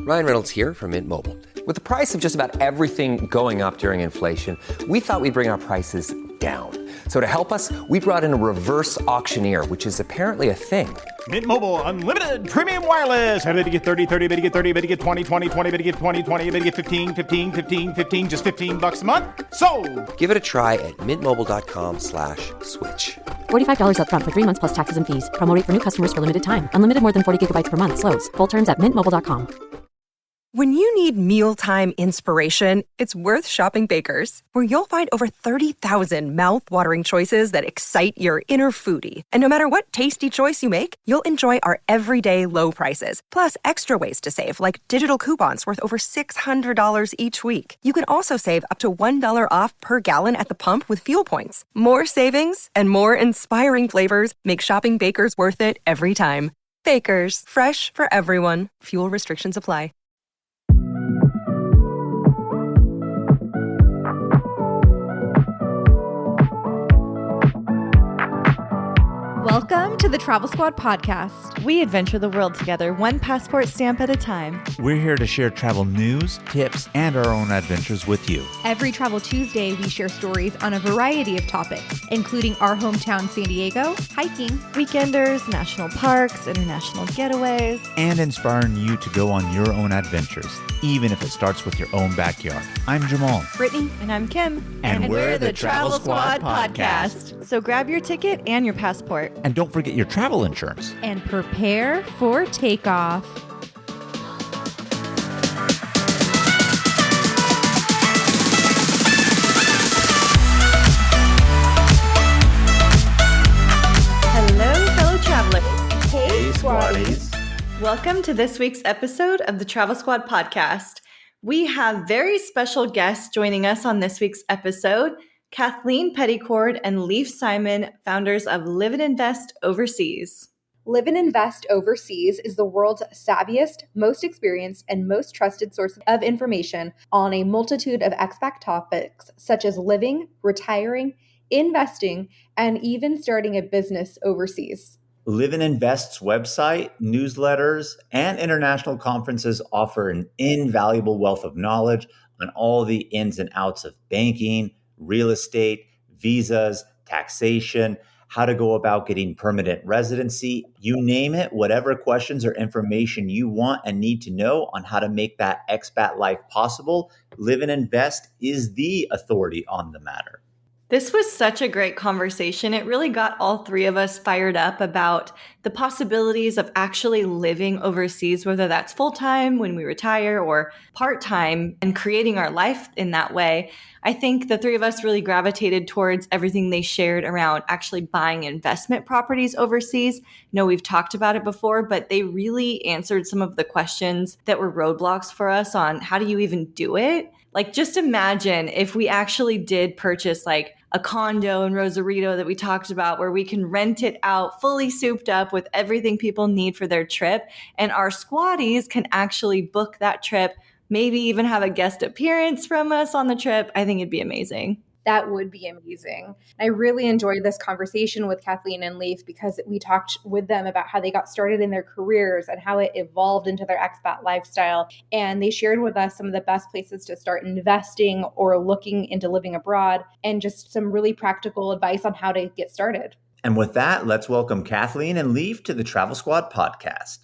Ryan Reynolds here from Mint Mobile. With the price of just about everything going up during inflation, we thought we'd bring our prices down. So to help us, we brought in a reverse auctioneer, which is apparently a thing. Mint Mobile Unlimited Premium Wireless. How to get 30, 30, bit to get 30, bit to get 20, 20, 20, bit to get 20, 20, bit to get 15, 15, 15, 15, just $15 a month? Sold! Give it a try at mintmobile.com/switch. $45 up front for 3 months plus taxes and fees. Promo rate for new customers for limited time. Unlimited more than 40 gigabytes per month. Slows full terms at mintmobile.com. When you need mealtime inspiration, it's worth shopping Baker's, where you'll find over 30,000 mouth-watering choices that excite your inner foodie. And no matter what tasty choice you make, you'll enjoy our everyday low prices, plus extra ways to save, like digital coupons worth over $600 each week. You can also save up to $1 off per gallon at the pump with fuel points. More savings and more inspiring flavors make shopping Baker's worth it every time. Baker's, fresh for everyone. Fuel restrictions apply. Welcome to the Travel Squad podcast. We adventure the world together, one passport stamp at a time. We're here to share travel news, tips, and our own adventures with you. Every Travel Tuesday, we share stories on a variety of topics, including our hometown San Diego, hiking, weekenders, national parks, international getaways, and inspiring you to go on your own adventures, even if it starts with your own backyard. I'm Jamal. Brittany. And I'm Kim. And we're the Travel Squad podcast. So grab your ticket and your passport. And don't forget your travel insurance. And prepare for takeoff. Hello, fellow travelers. Hey, Squaddies. Welcome to this week's episode of the Travel Squad podcast. We have very special guests joining us on this week's episode. Kathleen Petticord and Leif Simon, founders of Live and Invest Overseas. Live and Invest Overseas is the world's savviest, most experienced, and most trusted source of information on a multitude of expat topics such as living, retiring, investing, and even starting a business overseas. Live and Invest's website, newsletters, and international conferences offer an invaluable wealth of knowledge on all the ins and outs of banking, real estate, visas, taxation, how to go about getting permanent residency, you name it, whatever questions or information you want and need to know on how to make that expat life possible, Live and Invest is the authority on the matter. This was such a great conversation. It really got all three of us fired up about the possibilities of actually living overseas, whether that's full-time when we retire or part-time, and creating our life in that way. I think the three of us really gravitated towards everything they shared around actually buying investment properties overseas. I know we've talked about it before, but they really answered some of the questions that were roadblocks for us on how do you even do it? Like, just imagine if we actually did purchase like a condo in Rosarito that we talked about, where we can rent it out fully souped up with everything people need for their trip. And our squaddies can actually book that trip, maybe even have a guest appearance from us on the trip. I think it'd be amazing. That would be amazing. I really enjoyed this conversation with Kathleen and Leif because we talked with them about how they got started in their careers and how it evolved into their expat lifestyle. And they shared with us some of the best places to start investing or looking into living abroad, and just some really practical advice on how to get started. And with that, let's welcome Kathleen and Leif to the Travel Squad podcast.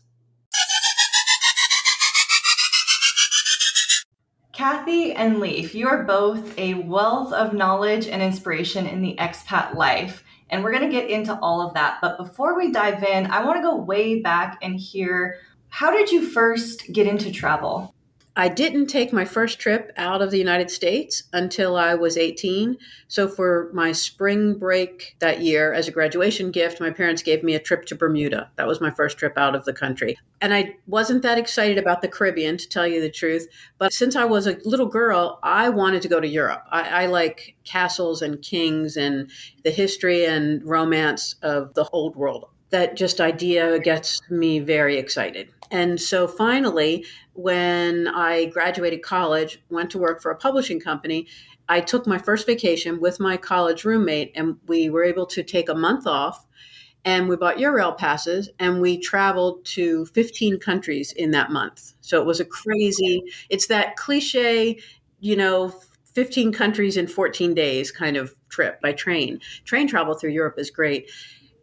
Kathy and Leif, you are both a wealth of knowledge and inspiration in the expat life, and we're going to get into all of that. But before we dive in, I want to go way back and hear, how did you first get into travel? I didn't take my first trip out of the United States until I was 18. So for my spring break that year, as a graduation gift, my parents gave me a trip to Bermuda. That was my first trip out of the country. And I wasn't that excited about the Caribbean, to tell you the truth. But since I was a little girl, I wanted to go to Europe. I like castles and kings and the history and romance of the old world. That just idea gets me very excited. And so finally, when I graduated college, went to work for a publishing company, I took my first vacation with my college roommate, and we were able to take a month off And we bought Eurail passes and we traveled to 15 countries in that month. So it was a crazy, it's that cliche, 15 countries in 14 days kind of trip by train. Train travel through Europe is great.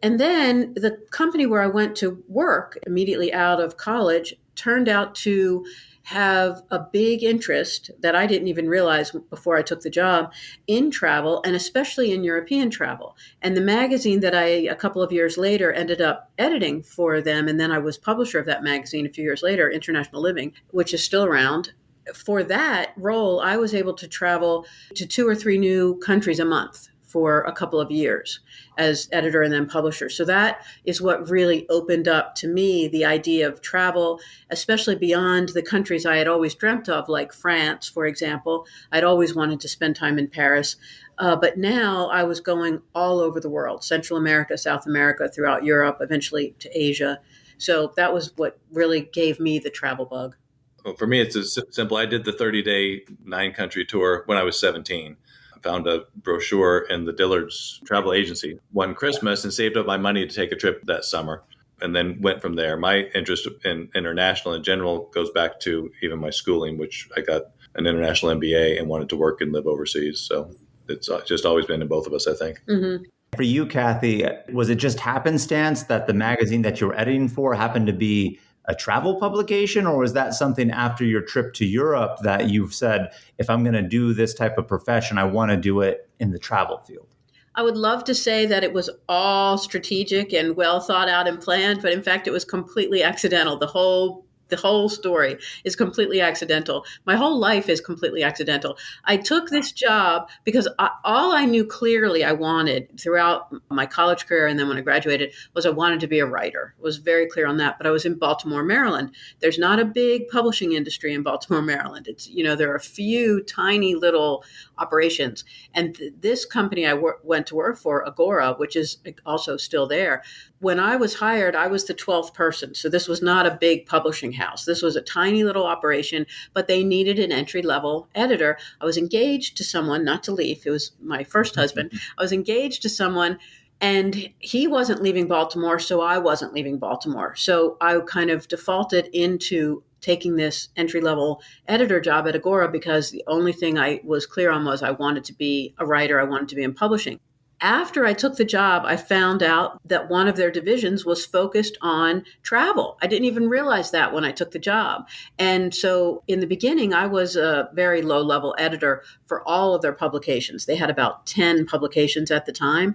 And then the company where I went to work immediately out of college turned out to have a big interest that I didn't even realize before I took the job in travel, and especially in European travel. And the magazine that I, a couple of years later, ended up editing for them, and then I was publisher of that magazine a few years later, International Living, which is still around. For that role, I was able to travel to 2 or 3 new countries a month for a couple of years as editor and then publisher. So that is what really opened up to me the idea of travel, especially beyond the countries I had always dreamt of, like France, for example. I'd always wanted to spend time in Paris. But now I was going all over the world, Central America, South America, throughout Europe, eventually to Asia. So that was what really gave me the travel bug. Well, for me, it's as simple. I did the 30-day 9-country tour when I was 17. Found a brochure in the Dillard's travel agency one Christmas and saved up my money to take a trip that summer, and then went from there. My interest in international in general goes back to even my schooling, which I got an international MBA and wanted to work and live overseas. So it's just always been in both of us, I think. Mm-hmm. For you, Kathy, was it just happenstance that the magazine that you were editing for happened to be a travel publication, or was that something after your trip to Europe that you've said, if I'm going to do this type of profession, I want to do it in the travel field? I would love to say that it was all strategic and well thought out and planned, but in fact, it was completely accidental. The whole story is completely accidental. My whole life is completely accidental. I took this job because all I knew clearly I wanted throughout my college career and then when I graduated was I wanted to be a writer. I was very clear on that, but I was in Baltimore, Maryland. There's not a big publishing industry in Baltimore, Maryland. It's, there are a few tiny little operations. And this company I went to work for, Agora, which is also still there, when I was hired, I was the 12th person. So this was not a big publishing house. This was a tiny little operation, but they needed an entry-level editor. I was engaged to someone, not to Leif, it was my first husband. I was engaged to someone, and he wasn't leaving Baltimore, so I wasn't leaving Baltimore. So I kind of defaulted into taking this entry-level editor job at Agora because the only thing I was clear on was I wanted to be a writer. I wanted to be in publishing. After I took the job, I found out that one of their divisions was focused on travel. I didn't even realize that when I took the job. And so in the beginning, I was a very low-level editor for all of their publications. They had about 10 publications at the time.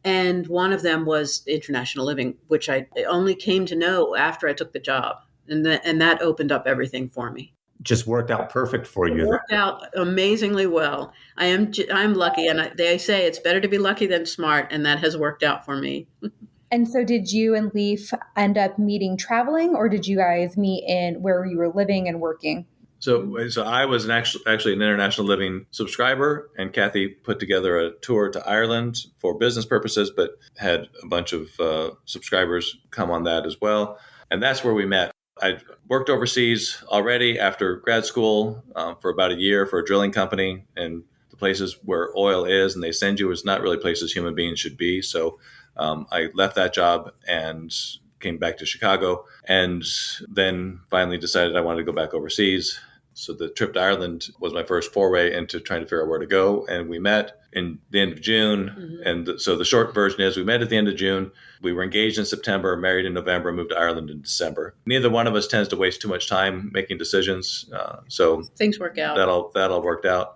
And one of them was International Living, which I only came to know after I took the job. And that opened up everything for me. Just worked out perfect for you. It worked out amazingly well. I'm lucky, and they say it's better to be lucky than smart, and that has worked out for me. And so did you and Leif end up meeting traveling, or did you guys meet in where you were living and working? So I was actually an International Living subscriber, and Kathy put together a tour to Ireland for business purposes, but had a bunch of subscribers come on that as well. And that's where we met. I worked overseas already after grad school for about a year for a drilling company, and the places where oil is and they send you is not really places human beings should be. So I left that job and came back to Chicago, and then finally decided I wanted to go back overseas. So the trip to Ireland was my first foray into trying to figure out where to go. And we met in the end of June. Mm-hmm. And so the short version is we met at the end of June. We were engaged in September, married in November, moved to Ireland in December. Neither one of us tends to waste too much time making decisions. So things work out. That all worked out.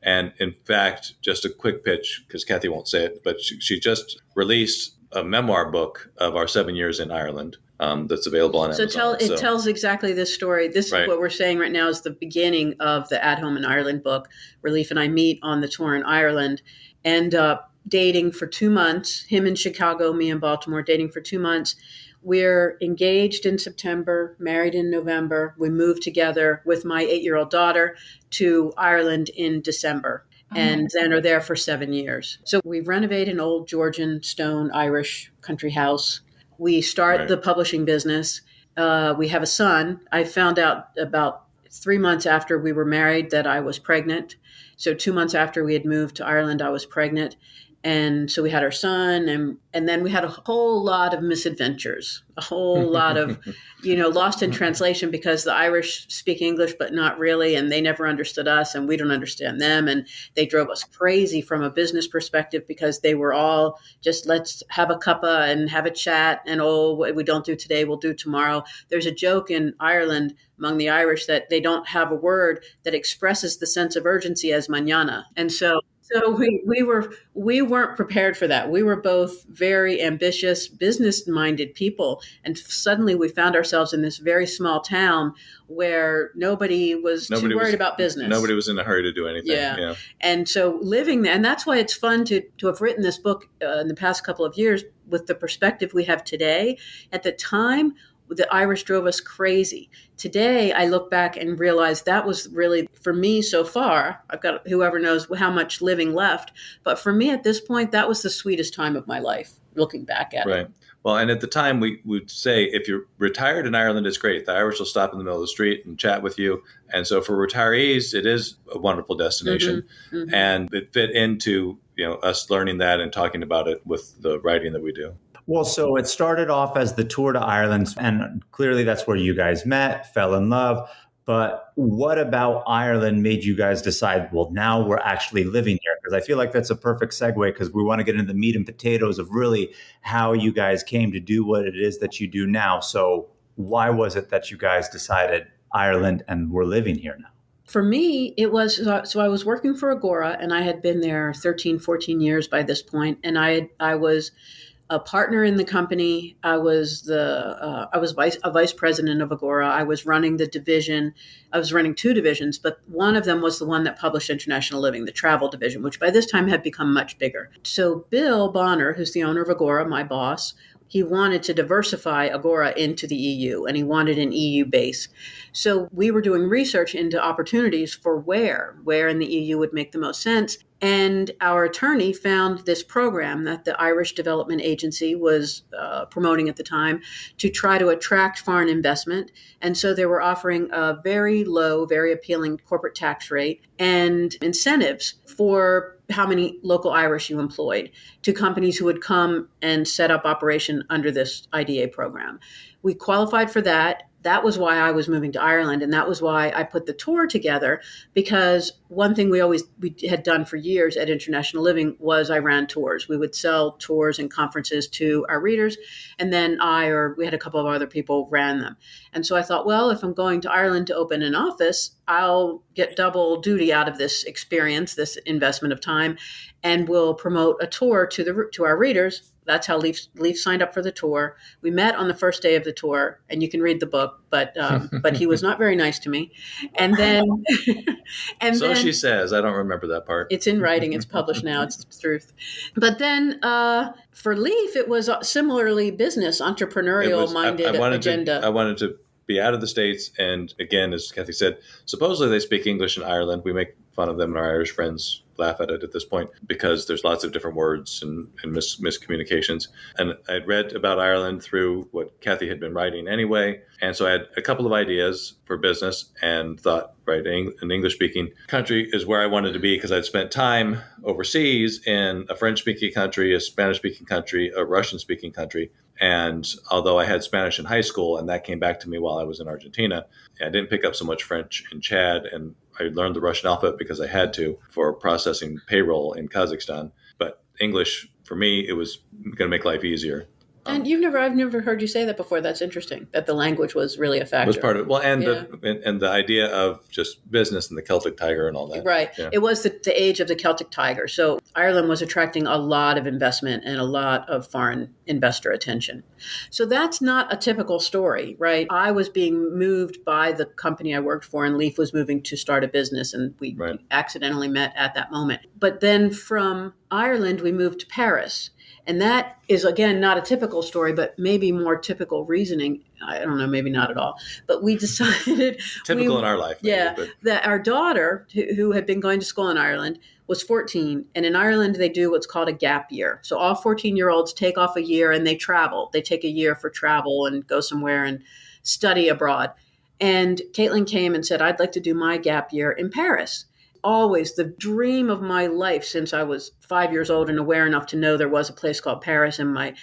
And in fact, just a quick pitch, because Kathy won't say it, but she just released a memoir book of our 7 years in Ireland. That's available on Amazon. It tells exactly this story. This is what we're saying right now is the beginning of the At Home in Ireland book, where Leif and I meet on the tour in Ireland, end up dating for 2 months, him in Chicago, me in Baltimore, dating for 2 months. We're engaged in September, married in November. We moved together with my 8-year-old daughter to Ireland in December. And then are there for 7 years. So we renovate an old Georgian stone Irish country house. We start the publishing business. We have a son. I found out about 3 months after we were married that I was pregnant. So 2 months after we had moved to Ireland, I was pregnant. And so we had our son, and then we had a whole lot of misadventures, a whole lot of, lost in translation because the Irish speak English, but not really. And they never understood us and we don't understand them. And they drove us crazy from a business perspective because they were all just, let's have a cuppa and have a chat. And, what we don't do today, we'll do tomorrow. There's a joke in Ireland among the Irish that they don't have a word that expresses the sense of urgency as mañana. And so we weren't prepared for that. We were both very ambitious, business-minded people, and suddenly we found ourselves in this very small town where nobody was too worried about business. Nobody was in a hurry to do anything. Yeah. And so living there, and that's why it's fun to have written this book in the past couple of years with the perspective we have today. At the time, the Irish drove us crazy. Today, I look back and realize that was really, for me so far, I've got whoever knows how much living left. But for me at this point, that was the sweetest time of my life, looking back at it. Right. Well, and at the time, we would say if you're retired in Ireland, it's great. The Irish will stop in the middle of the street and chat with you. And so for retirees, it is a wonderful destination. Mm-hmm. Mm-hmm. And it fit into us learning that and talking about it with the writing that we do. Well, so it started off as the tour to Ireland, and clearly that's where you guys met, fell in love. But what about Ireland made you guys decide, well, now we're actually living here? Because I feel like that's a perfect segue, because we want to get into the meat and potatoes of really how you guys came to do what it is that you do now. So why was it that you guys decided Ireland and we're living here now? For me, it was, so I was working for Agora, and I had been there 13, 14 years by this point, and I was a partner in the company. I was a vice president of Agora. I was running the division. I was running two divisions, but one of them was the one that published International Living, the travel division, which by this time had become much bigger. So Bill Bonner, who's the owner of Agora, my boss, he wanted to diversify Agora into the EU, and he wanted an EU base. So we were doing research into opportunities for where in the EU would make the most sense. And our attorney found this program that the Irish Development Agency was promoting at the time to try to attract foreign investment. And so they were offering a very low, very appealing corporate tax rate and incentives for how many local Irish you employed to companies who would come and set up operation under this IDA program. We qualified for that. That was why I was moving to Ireland, and that was why I put the tour together, because one thing we had done for years at International Living was I ran tours. We would sell tours and conferences to our readers, and then we had a couple of other people ran them. And so I thought, well, if I'm going to Ireland to open an office, I'll get double duty out of this experience, this investment of time, and we'll promote a tour to our readers. That's how Leif signed up for the tour. We met on the first day of the tour, and you can read the book, but he was not very nice to me. And then, she says. I don't remember that part. It's in writing. It's published now. It's the truth. But then for Leif, it was similarly business, entrepreneurial-minded agenda. I wanted to be out of the States, and again, as Kathy said, supposedly they speak English in Ireland. We make fun of them, and our Irish friends laugh at it at this point because there's lots of different words and miscommunications. And I'd read about Ireland through what Kathy had been writing anyway. And so I had a couple of ideas for business and thought, right, an English-speaking country is where I wanted to be because I'd spent time overseas in a French-speaking country, a Spanish-speaking country, a Russian-speaking country. And although I had Spanish in high school, and that came back to me while I was in Argentina, I didn't pick up so much French in Chad, and I learned the Russian alphabet because I had to for processing payroll in Kazakhstan. But English, for me, it was going to make life easier. And I've never heard you say that before. That's interesting, that the language was really a factor. Was part of it. Well, and the idea of just business and the Celtic tiger and all that. Right. Yeah. It was the age of the Celtic tiger. So Ireland was attracting a lot of investment and a lot of foreign investor attention. So that's not a typical story, right? I was being moved by the company I worked for, and Leif was moving to start a business, and we accidentally met at that moment. But then from Ireland, we moved to Paris. And that is, again, not a typical story, but maybe more typical reasoning. I don't know, maybe not at all. But we decided... Typical in our life. Maybe, that our daughter, who had been going to school in Ireland, was 14. And in Ireland, they do what's called a gap year. So all 14-year-olds take off a year and they travel. They take a year for travel and go somewhere and study abroad. And Caitlin came and said, I'd like to do my gap year in Paris. always the dream of my life since I was 5 years old and aware enough to know there was a place called Paris, and my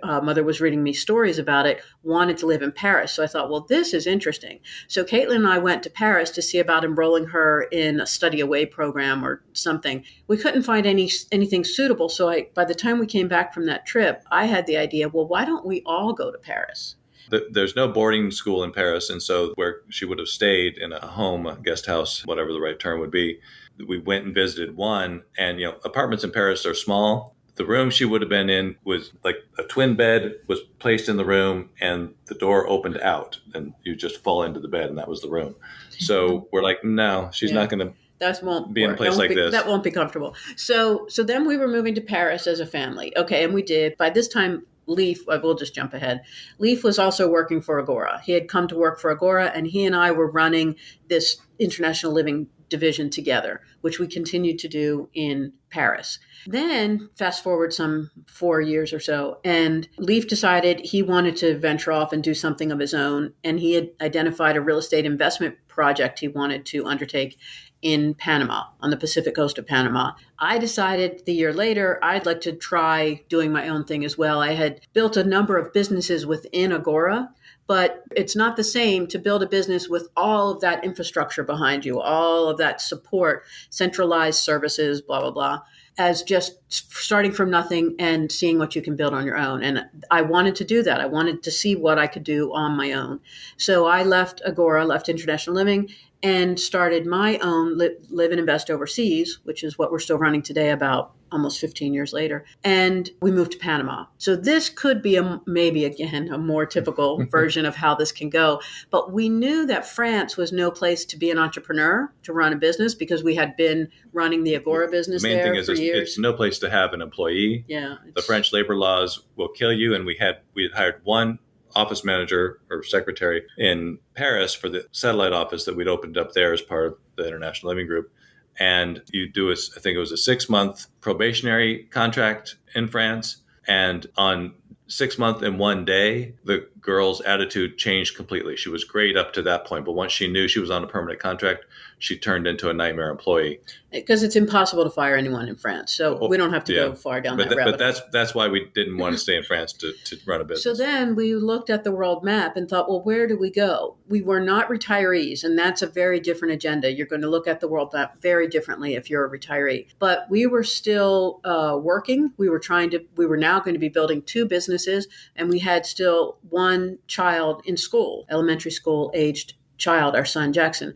mother was reading me stories about it, wanted to live in Paris. So I thought, well, this is interesting. So Caitlin and I went to Paris to see about enrolling her in a study away program or something. We couldn't find anything suitable. So by the time we came back from that trip, I had the idea, well, why don't we all go to Paris? There's no boarding school in Paris. And so where she would have stayed in a home, a guest house, whatever the right term would be, we went and visited one. And, apartments in Paris are small. The room she would have been in was like a twin bed was placed in the room and the door opened out and you just fall into the bed and that was the room. So we're like, no, she's not going to be in a place like this. That won't be comfortable. So then we were moving to Paris as a family. Okay. And we did. By this time, Leif, I will just jump ahead. Leif was also working for Agora. He had come to work for Agora and he and I were running this international living division together, which we continued to do in Paris. Then fast forward some 4 years or so, and Leif decided he wanted to venture off and do something of his own. And he had identified a real estate investment project he wanted to undertake in Panama, on the Pacific coast of Panama. I decided the year later, I'd like to try doing my own thing as well. I had built a number of businesses within Agora, but it's not the same to build a business with all of that infrastructure behind you, all of that support, centralized services, blah, blah, blah, as just starting from nothing and seeing what you can build on your own. And I wanted to do that. I wanted to see what I could do on my own. So I left Agora, left International Living, and started my own Live and Invest Overseas, which is what we're still running today about almost 15 years later. And we moved to Panama. So this could be maybe, again, a more typical version of how this can go. But we knew that France was no place to be an entrepreneur, to run a business, because we had been running the Agora business there for years. The main thing is it's no place to have an employee. Yeah, the French labor laws will kill you. And we had hired one office manager or secretary in Paris for the satellite office that we'd opened up there as part of the International Living Group. And you do I think it was a 6-month probationary contract in France. And on 6 months and 1 day, the girl's attitude changed completely. She was great up to that point. But once she knew she was on a permanent contract, she turned into a nightmare employee. Because it's impossible to fire anyone in France. So we don't have to go far down that rabbit hole. But that's why we didn't want to stay in France to run a business. So then we looked at the world map and thought, well, where do we go? We were not retirees, and that's a very different agenda. You're going to look at the world map very differently if you're a retiree. But we were still working. We were now going to be building 2 businesses, and we had still one child in school, elementary school aged child, our son Jackson.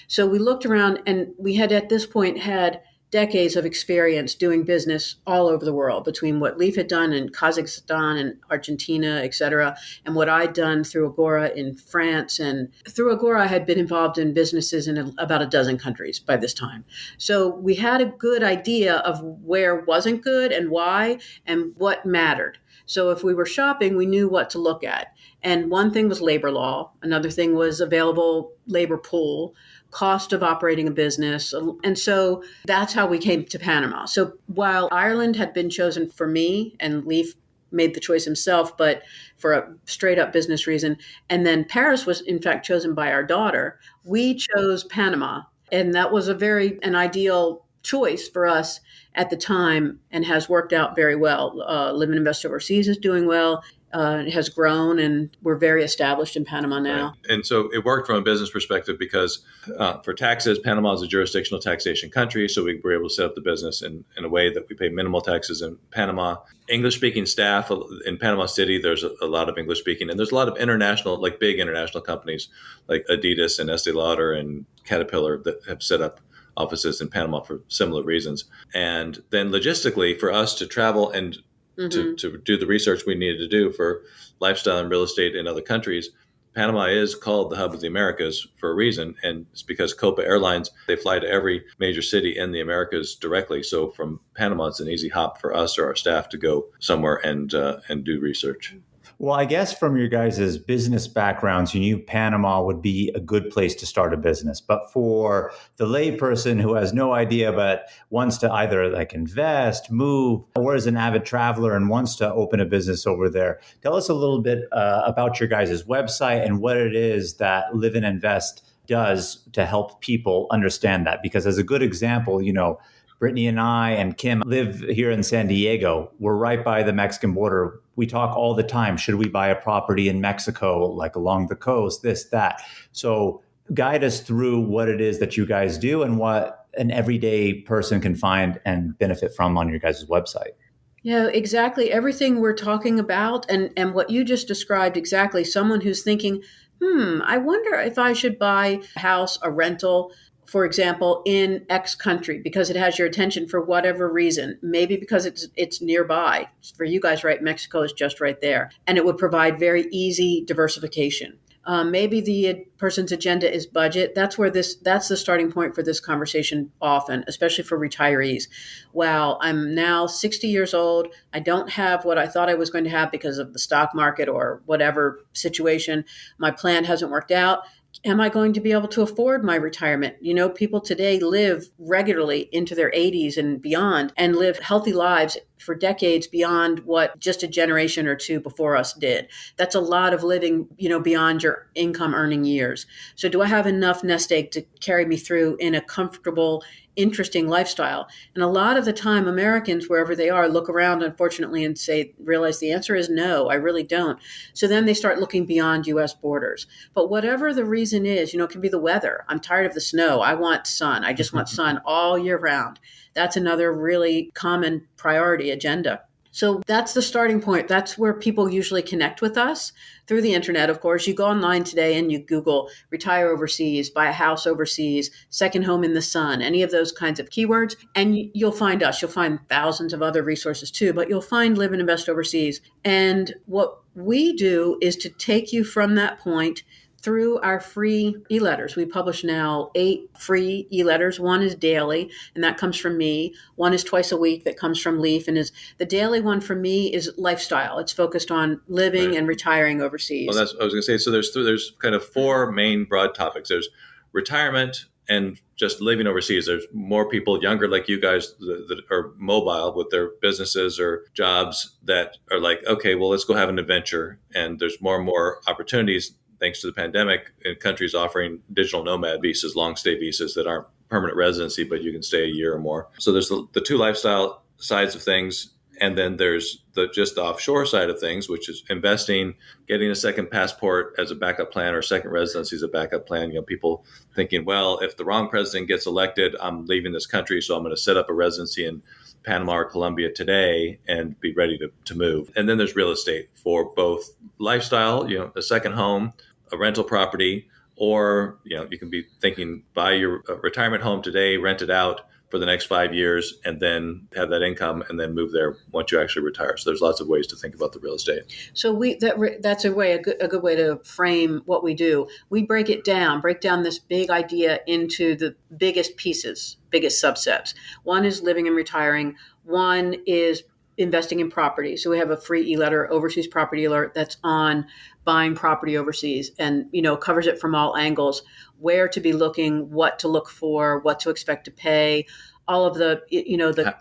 So we looked around, and we had at this point had decades of experience doing business all over the world, between what Leif had done in Kazakhstan and Argentina, et cetera, and what I'd done through Agora in France. And through Agora, I had been involved in businesses in about a dozen countries by this time. So we had a good idea of where wasn't good and why and what mattered. So if we were shopping, we knew what to look at. And one thing was labor law. Another thing was available labor pool, cost of operating a business. And so that's how we came to Panama. So while Ireland had been chosen for me, and Leif made the choice himself, but for a straight up business reason, and then Paris was in fact chosen by our daughter, we chose Panama. And that was an ideal choice for us at the time, and has worked out very well. Live and Invest Overseas is doing well. It has grown, and we're very established in Panama now. Right. And so it worked from a business perspective because for taxes, Panama is a jurisdictional taxation country. So we were able to set up the business in a way that we pay minimal taxes in Panama. English-speaking staff in Panama City, there's a lot of English-speaking. And there's a lot of international, like big international companies like Adidas and Estee Lauder and Caterpillar that have set up offices in Panama for similar reasons. And then logistically, for us to travel and to do the research we needed to do for lifestyle and real estate in other countries, Panama is called the hub of the Americas for a reason. And it's because Copa Airlines, they fly to every major city in the Americas directly. So from Panama, it's an easy hop for us or our staff to go somewhere and do research. Well, I guess from your guys' business backgrounds, you knew Panama would be a good place to start a business. But for the layperson who has no idea but wants to either invest, move, or is an avid traveler and wants to open a business over there, tell us a little bit about your guys' website and what it is that Live and Invest does to help people understand that. Because as a good example, Brittany and I and Kim live here in San Diego. We're right by the Mexican border. We talk all the time. Should we buy a property in Mexico, like along the coast, this, that? So guide us through what it is that you guys do and what an everyday person can find and benefit from on your guys' website. Yeah, exactly. Everything we're talking about and what you just described, exactly. Someone who's thinking, I wonder if I should buy a house, a rental, for example, in X country because it has your attention for whatever reason. Maybe because it's nearby. For you guys, right? Mexico is just right there. And it would provide very easy diversification. Maybe the person's agenda is budget. That's the starting point for this conversation often, especially for retirees. Wow, I'm now 60 years old. I don't have what I thought I was going to have because of the stock market or whatever situation. My plan hasn't worked out. Am I going to be able to afford my retirement? People today live regularly into their 80s and beyond and live healthy lives for decades beyond what just a generation or two before us did. That's a lot of living, beyond your income earning years. So do I have enough nest egg to carry me through in a comfortable, interesting lifestyle? And a lot of the time, Americans, wherever they are, look around, unfortunately, and realize the answer is no, I really don't. So then they start looking beyond U.S. borders. But whatever the reason is, it can be the weather. I'm tired of the snow. I want sun. I just want sun all year round. That's another really common priority agenda. So that's the starting point. That's where people usually connect with us through the internet. Of course, you go online today and you Google retire overseas, buy a house overseas, second home in the sun, any of those kinds of keywords. And you'll find us. You'll find thousands of other resources too, but you'll find Live and Invest Overseas. And what we do is to take you from that point through our free e-letters. We publish now 8 free e-letters. One is daily, and that comes from me. One is twice a week that comes from Leif. And the daily one for me is lifestyle. It's focused on living and retiring overseas. Well, that's what I was going to say. So there's kind of 4 main broad topics. There's retirement and just living overseas. There's more people younger like you guys that are mobile with their businesses or jobs that are like, okay, well, let's go have an adventure. And there's more and more opportunities thanks to the pandemic, in countries offering digital nomad visas, long stay visas that aren't permanent residency, but you can stay a year or more. So there's the 2 lifestyle sides of things. And then there's the just offshore side of things, which is investing, getting a second passport as a backup plan or second residency as a backup plan. People thinking, well, if the wrong president gets elected, I'm leaving this country. So I'm going to set up a residency in Panama or Colombia today and be ready to move. And then there's real estate for both lifestyle, a second home, a rental property, or, you can be thinking buy your retirement home today, rent it out for the next 5 years, and then have that income and then move there once you actually retire. So there's lots of ways to think about the real estate. So that's a good way to frame what we do. We break down this big idea into the biggest pieces, biggest subsets. One is living and retiring. One is investing in property. So we have a free e-letter, Overseas Property Alert, that's on buying property overseas and, covers it from all angles, where to be looking, what to look for, what to expect to pay, all of the,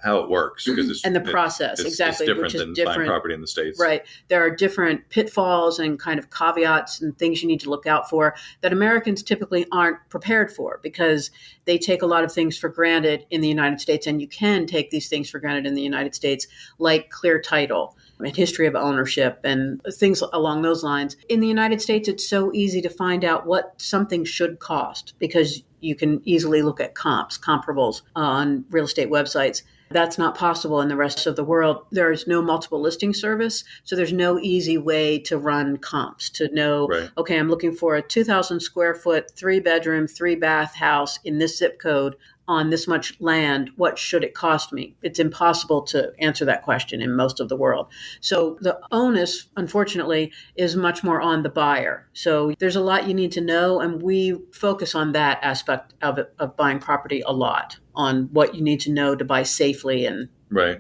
how it works, because and the process, exactly, it's different which is than different. Buying property in the States. Right. There are different pitfalls and kind of caveats and things you need to look out for that Americans typically aren't prepared for because they take a lot of things for granted in the United States. And you can take these things for granted in the United States, like clear title and history of ownership and things along those lines. In the United States, it's so easy to find out what something should cost because you can easily look at comparables on real estate websites. That's not possible in the rest of the world. There is no multiple listing service, so there's no easy way to run comps to know, okay, I'm looking for a 2,000 square foot, 3-bedroom, 3-bath house in this zip code on this much land. What should it cost me? It's impossible to answer that question in most of the world. So the onus, unfortunately, is much more on the buyer. So there's a lot you need to know, and we focus on that aspect of buying property a lot, on what you need to know to buy safely and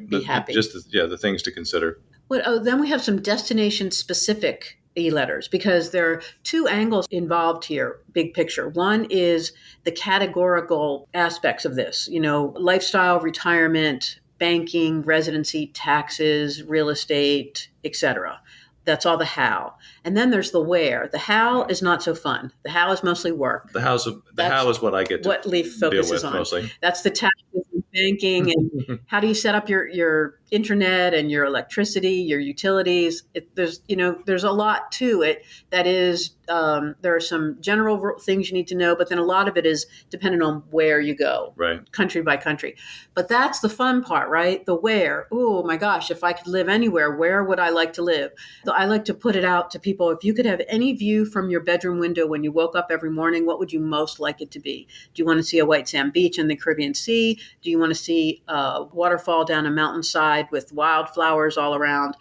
be happy. Just the things to consider. Then we have some destination-specific e-letters because there are 2 angles involved here, big picture. One is the categorical aspects of this, lifestyle, retirement, banking, residency, taxes, real estate, etc. That's all the how. And then there's the where. The how is not so fun. The how is mostly work. The how is what I get to what Leif deal focuses with on. mostly. That's the taxes and banking and how do you set up your internet and your electricity, your utilities. There's a lot to it that is, there are some general things you need to know, but then a lot of it is dependent on where you go, right, country by country. But that's the fun part, right? The where. Oh my gosh, if I could live anywhere, where would I like to live? I like to put it out to people. If you could have any view from your bedroom window when you woke up every morning, what would you most like it to be? Do you want to see a white sand beach in the Caribbean Sea? Do you want to see a waterfall down a mountainside with wildflowers all around?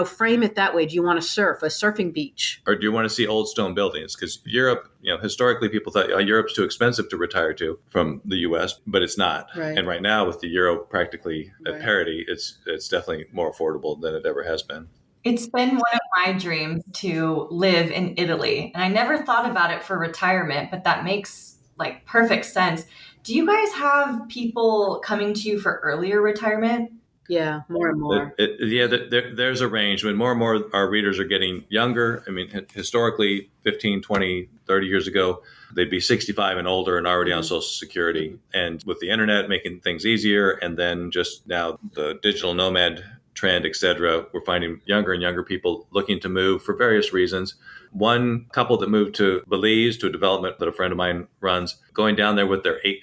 Frame it that way. Do you want to surf, a surfing beach? Or do you want to see old stone buildings? Because Europe, historically people thought Europe's too expensive to retire to from the U.S., but it's not. Right. And right now with the euro practically at parity, it's definitely more affordable than it ever has been. It's been one of my dreams to live in Italy, and I never thought about it for retirement, but that makes perfect sense. Do you guys have people coming to you for earlier retirement? Yeah, more and more. There's a range. When more and more our readers are getting younger, I mean, historically, 15, 20, 30 years ago, they'd be 65 and older and already on Social Security. And with the internet making things easier, and then just now the digital nomad trend, et cetera, we're finding younger and younger people looking to move for various reasons. One couple that moved to Belize, to a development that a friend of mine runs, going down there with their 8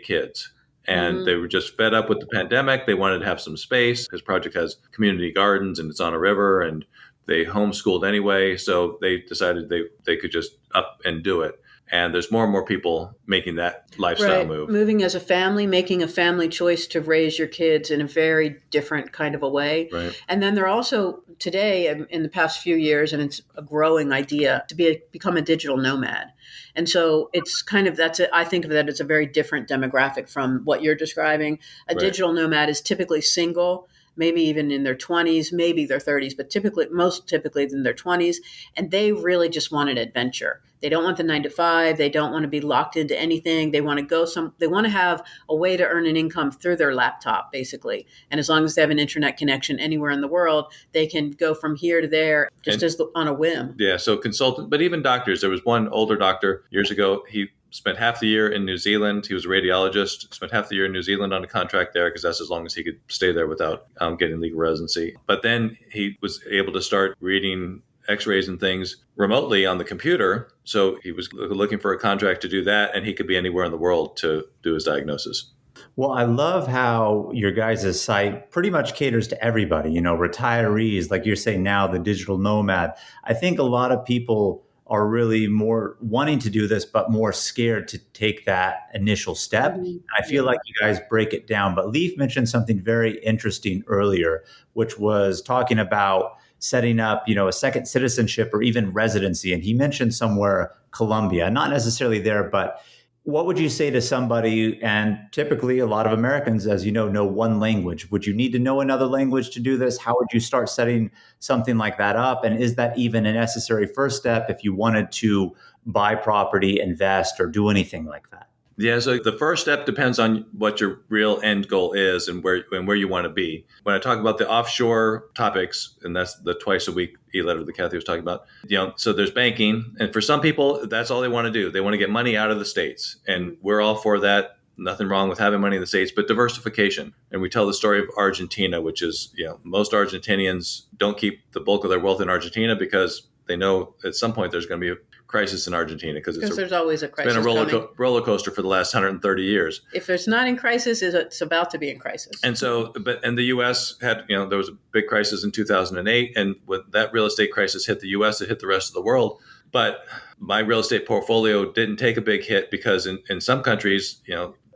kids. And they were just fed up with the pandemic. They wanted to have some space. His project has community gardens and it's on a river, and they homeschooled anyway. So they decided they could just up and do it. And there's more and more people making that lifestyle move. Moving as a family, making a family choice to raise your kids in a very different kind of a way. Right. And then they're also today, in the past few years, and it's a growing idea, to become a digital nomad. And so it's kind of, I think of that as a very different demographic from what you're describing. A digital nomad is typically single, maybe even in their 20s, maybe their 30s, but most typically in their 20s. And they really just want an adventure. They don't want the 9 to 5. They don't want to be locked into anything. They want to they want to have a way to earn an income through their laptop, basically. And as long as they have an internet connection anywhere in the world, they can go from here to there on a whim. Yeah. So consultant, but even doctors. There was one older doctor years ago. He spent half the year in New Zealand. He was a radiologist, spent half the year in New Zealand on a contract there because that's as long as he could stay there without getting legal residency. But then he was able to start reading x-rays and things remotely on the computer. So he was looking for a contract to do that, and he could be anywhere in the world to do his diagnosis. Well, I love how your guys' site pretty much caters to everybody, retirees, like you're saying now, the digital nomad. I think a lot of people are really more wanting to do this, but more scared to take that initial step. Mm-hmm. I feel like you guys break it down. But Leif mentioned something very interesting earlier, which was talking about setting up, a second citizenship or even residency. And he mentioned somewhere Colombia, not necessarily there, but what would you say to somebody? And typically a lot of Americans, as you know one language. Would you need to know another language to do this? How would you start setting something like that up? And is that even a necessary first step if you wanted to buy property, invest, or do anything like that? Yeah, so the first step depends on what your real end goal is and where you want to be. When I talk about the offshore topics, and that's the twice a week e-letter that Kathy was talking about, so there's banking. And for some people, that's all they want to do. They want to get money out of the States. And we're all for that. Nothing wrong with having money in the States, but diversification. And we tell the story of Argentina, which is, most Argentinians don't keep the bulk of their wealth in Argentina because they know at some point there's going to be a crisis in Argentina because there's always a crisis. It's been a roller coaster for the last 130 years. If it's not in crisis, it's about to be in crisis. And so, and the U.S. had, there was a big crisis in 2008, and when that real estate crisis hit the U.S., it hit the rest of the world. But my real estate portfolio didn't take a big hit because in some countries,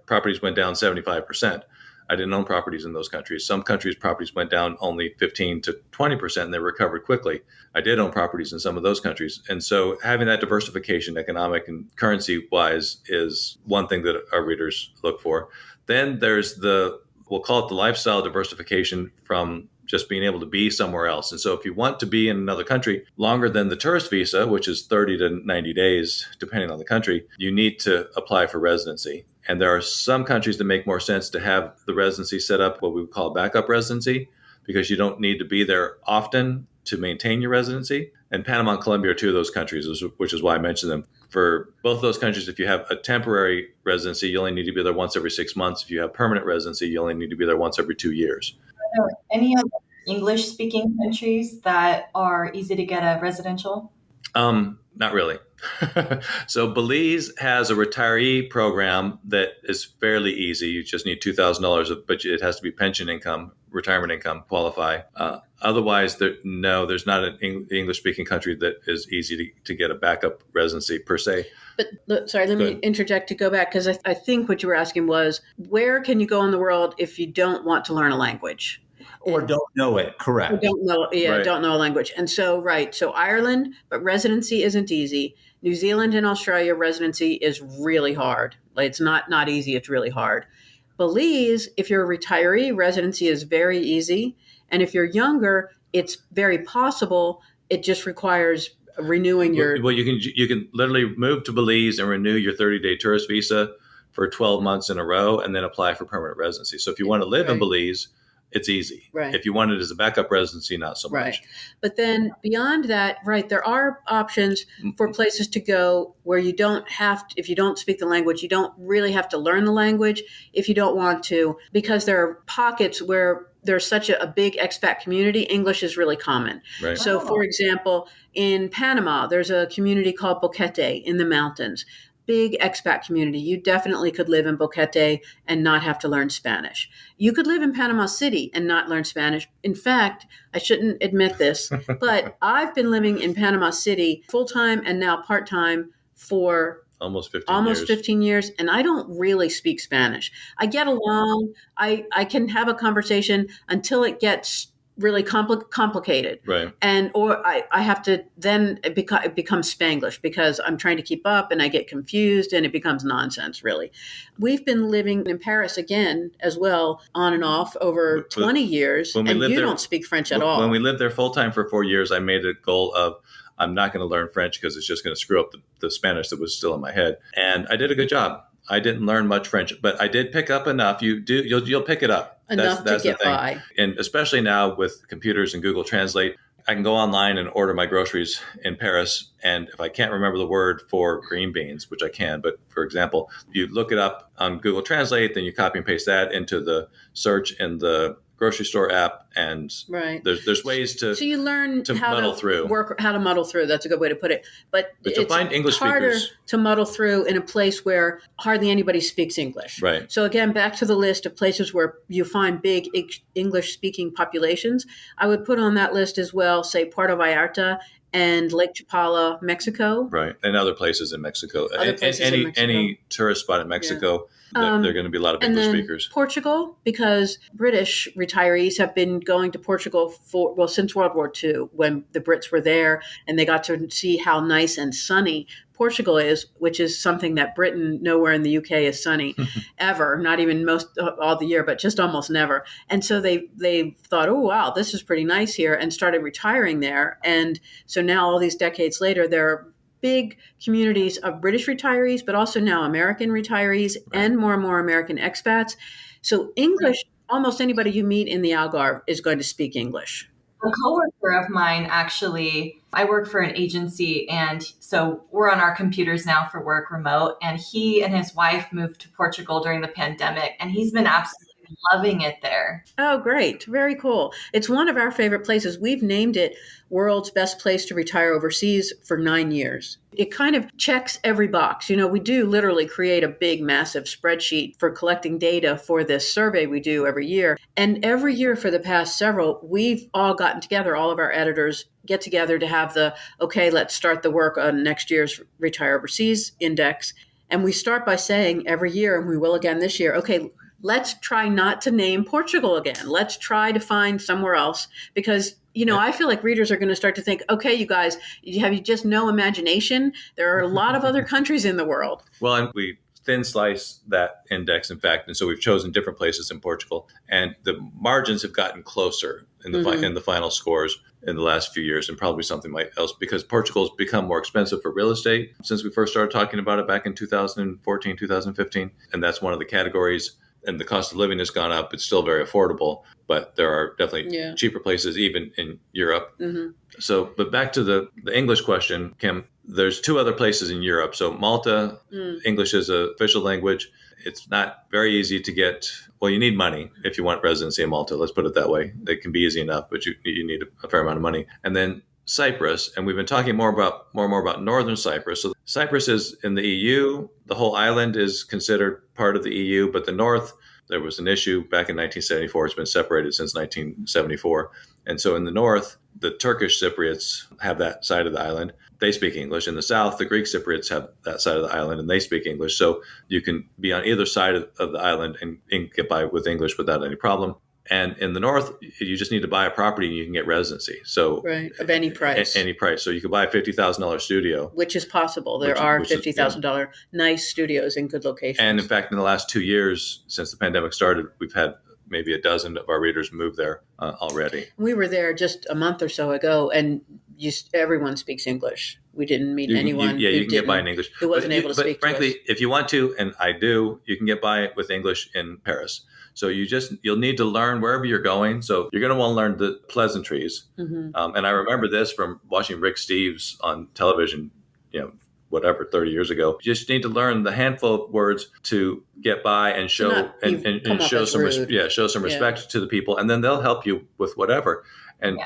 properties went down 75%. I didn't own properties in those countries. Some countries' properties went down only 15 to 20%, and they recovered quickly. I did own properties in some of those countries. And so having that diversification, economic and currency-wise, is one thing that our readers look for. Then there's we'll call it the lifestyle diversification from just being able to be somewhere else. And so if you want to be in another country longer than the tourist visa, which is 30 to 90 days, depending on the country, you need to apply for residency. And there are some countries that make more sense to have the residency set up what we would call a backup residency, because you don't need to be there often. to maintain your residency. And Panama and Colombia are two of those countries, which is why I mentioned them. For both of those countries, if you have a temporary residency, you only need to be there once every 6 months. If you have permanent residency, you only need to be there once every 2 years. Are there any other English-speaking countries that are easy to get a residential? Not really. So Belize has a retiree program that is fairly easy. You just need $2,000, but it has to be pension income, retirement income qualify. Otherwise, there's not an English-speaking country that is easy to get a backup residency per se. But sorry, let me interject to go back, because I think what you were asking was, where can you go in the world if you don't want to learn a language? Or don't know it, correct. Or don't know a language. And so Ireland, but residency isn't easy. New Zealand and Australia, residency is really hard. Like, it's not easy, it's really hard. Belize, if you're a retiree, residency is very easy. And if you're younger, it's very possible. It just requires renewing your... Well, you can literally move to Belize and renew your 30-day tourist visa for 12 months in a row and then apply for permanent residency. So if you want to live in Belize, it's easy. Right. If you want it as a backup residency, not so much. Right. But then beyond that, there are options for places to go where you don't have to, if you don't speak the language, you don't really have to learn the language if you don't want to, because there are pockets where there's such a big expat community. English is really common. Right. So, for example, in Panama, there's a community called Boquete in the mountains. Big expat community. You definitely could live in Boquete and not have to learn Spanish. You could live in Panama City and not learn Spanish. In fact, I shouldn't admit this, but I've been living in Panama City full-time and now part-time for almost 15 years, and I don't really speak Spanish. I get along. I can have a conversation until it gets really complicated. Right. Or I have to, then it becomes Spanglish because I'm trying to keep up and I get confused and it becomes nonsense, really. We've been living in Paris again as well, on and off over 20 years, and you don't speak French at all. When we lived there full-time for 4 years, I made a goal of, I'm not going to learn French because it's just going to screw up the Spanish that was still in my head. And I did a good job. I didn't learn much French, but I did pick up enough. You'll pick it up. Enough to get by. And especially now with computers and Google Translate, I can go online and order my groceries in Paris. And if I can't remember the word for green beans, which I can, but for example, you look it up on Google Translate, then you copy and paste that into the search in the grocery store app, and there's ways to you learn how muddle through. How to muddle through. That's a good way to put it. But you'll find English harder speakers to muddle through in a place where hardly anybody speaks English. Right. So again, back to the list of places where you find big English-speaking populations. I would put on that list as well, say Puerto Vallarta and Lake Chapala, Mexico. Right, and other places in Mexico. Any tourist spot in Mexico. There are going to be a lot of English speakers. Portugal, because British retirees have been going to Portugal since World War II, when the Brits were there and they got to see how nice and sunny Portugal is, which is something that Britain, nowhere in the UK is sunny ever, not even all the year, but just almost never. And so they thought, oh, wow, this is pretty nice here, and started retiring there. And so now all these decades later, there are big communities of British retirees, but also now American retirees and more American expats. So English, almost anybody you meet in the Algarve is going to speak English. A coworker of mine, actually, I work for an agency, and so we're on our computers now for work remote, and he and his wife moved to Portugal during the pandemic, and he's been absolutely loving it there. Oh, great. Very cool. It's one of our favorite places. We've named it World's Best Place to Retire Overseas for 9 years. It kind of checks every box. We do literally create a big, massive spreadsheet for collecting data for this survey we do every year. And every year for the past several, we've all gotten together, all of our editors get together to have let's start the work on next year's Retire Overseas Index. And we start by saying every year, and we will again this year, let's try not to name Portugal again. Let's try to find somewhere else, because, I feel like readers are going to start to think, okay, you guys, have you just no imagination? There are a lot of other countries in the world. Well, and we thin slice that index, in fact. And so we've chosen different places in Portugal, and the margins have gotten closer in the final scores in the last few years, and probably something else, because Portugal has become more expensive for real estate since we first started talking about it back in 2014, 2015. And that's one of the categories. and the cost of living has gone up. It's still very affordable, but there are definitely cheaper places even in Europe. Mm-hmm. So, but back to the English question, Kim, there's 2 other places in Europe. So Malta, English is an official language. It's not very easy to get. Well, you need money if you want residency in Malta. Let's put it that way. It can be easy enough, but you need a fair amount of money. And then Cyprus, and we've been talking more and more about Northern Cyprus. So Cyprus is in the EU. The whole island is considered part of the EU, but the north, there was an issue back in 1974. It's been separated since 1974. And so in the north, the Turkish Cypriots have that side of the island. They speak English. In the south, the Greek Cypriots have that side of the island, and they speak English. So you can be on either side of the island and get by with English without any problem. And in the north, you just need to buy a property and you can get residency. So right, of any price. Any price. So you could buy a $50,000 studio. Which is possible. There are $50,000 nice studios in good locations. And in fact, in the last 2 years, since the pandemic started, we've had maybe a dozen of our readers move there already. We were there just a month or so ago, and everyone speaks English. We didn't meet anyone you can get by in English. Who wasn't able to speak But frankly, to us. if you want to, and I do, you can get by with English in Paris. So you'll need to learn wherever you're going. So you're going to want to learn the pleasantries. Mm-hmm. And I remember this from watching Rick Steves on television, 30 years ago. You just need to learn the handful of words to get by and show show some respect to the people, and then they'll help you with whatever. And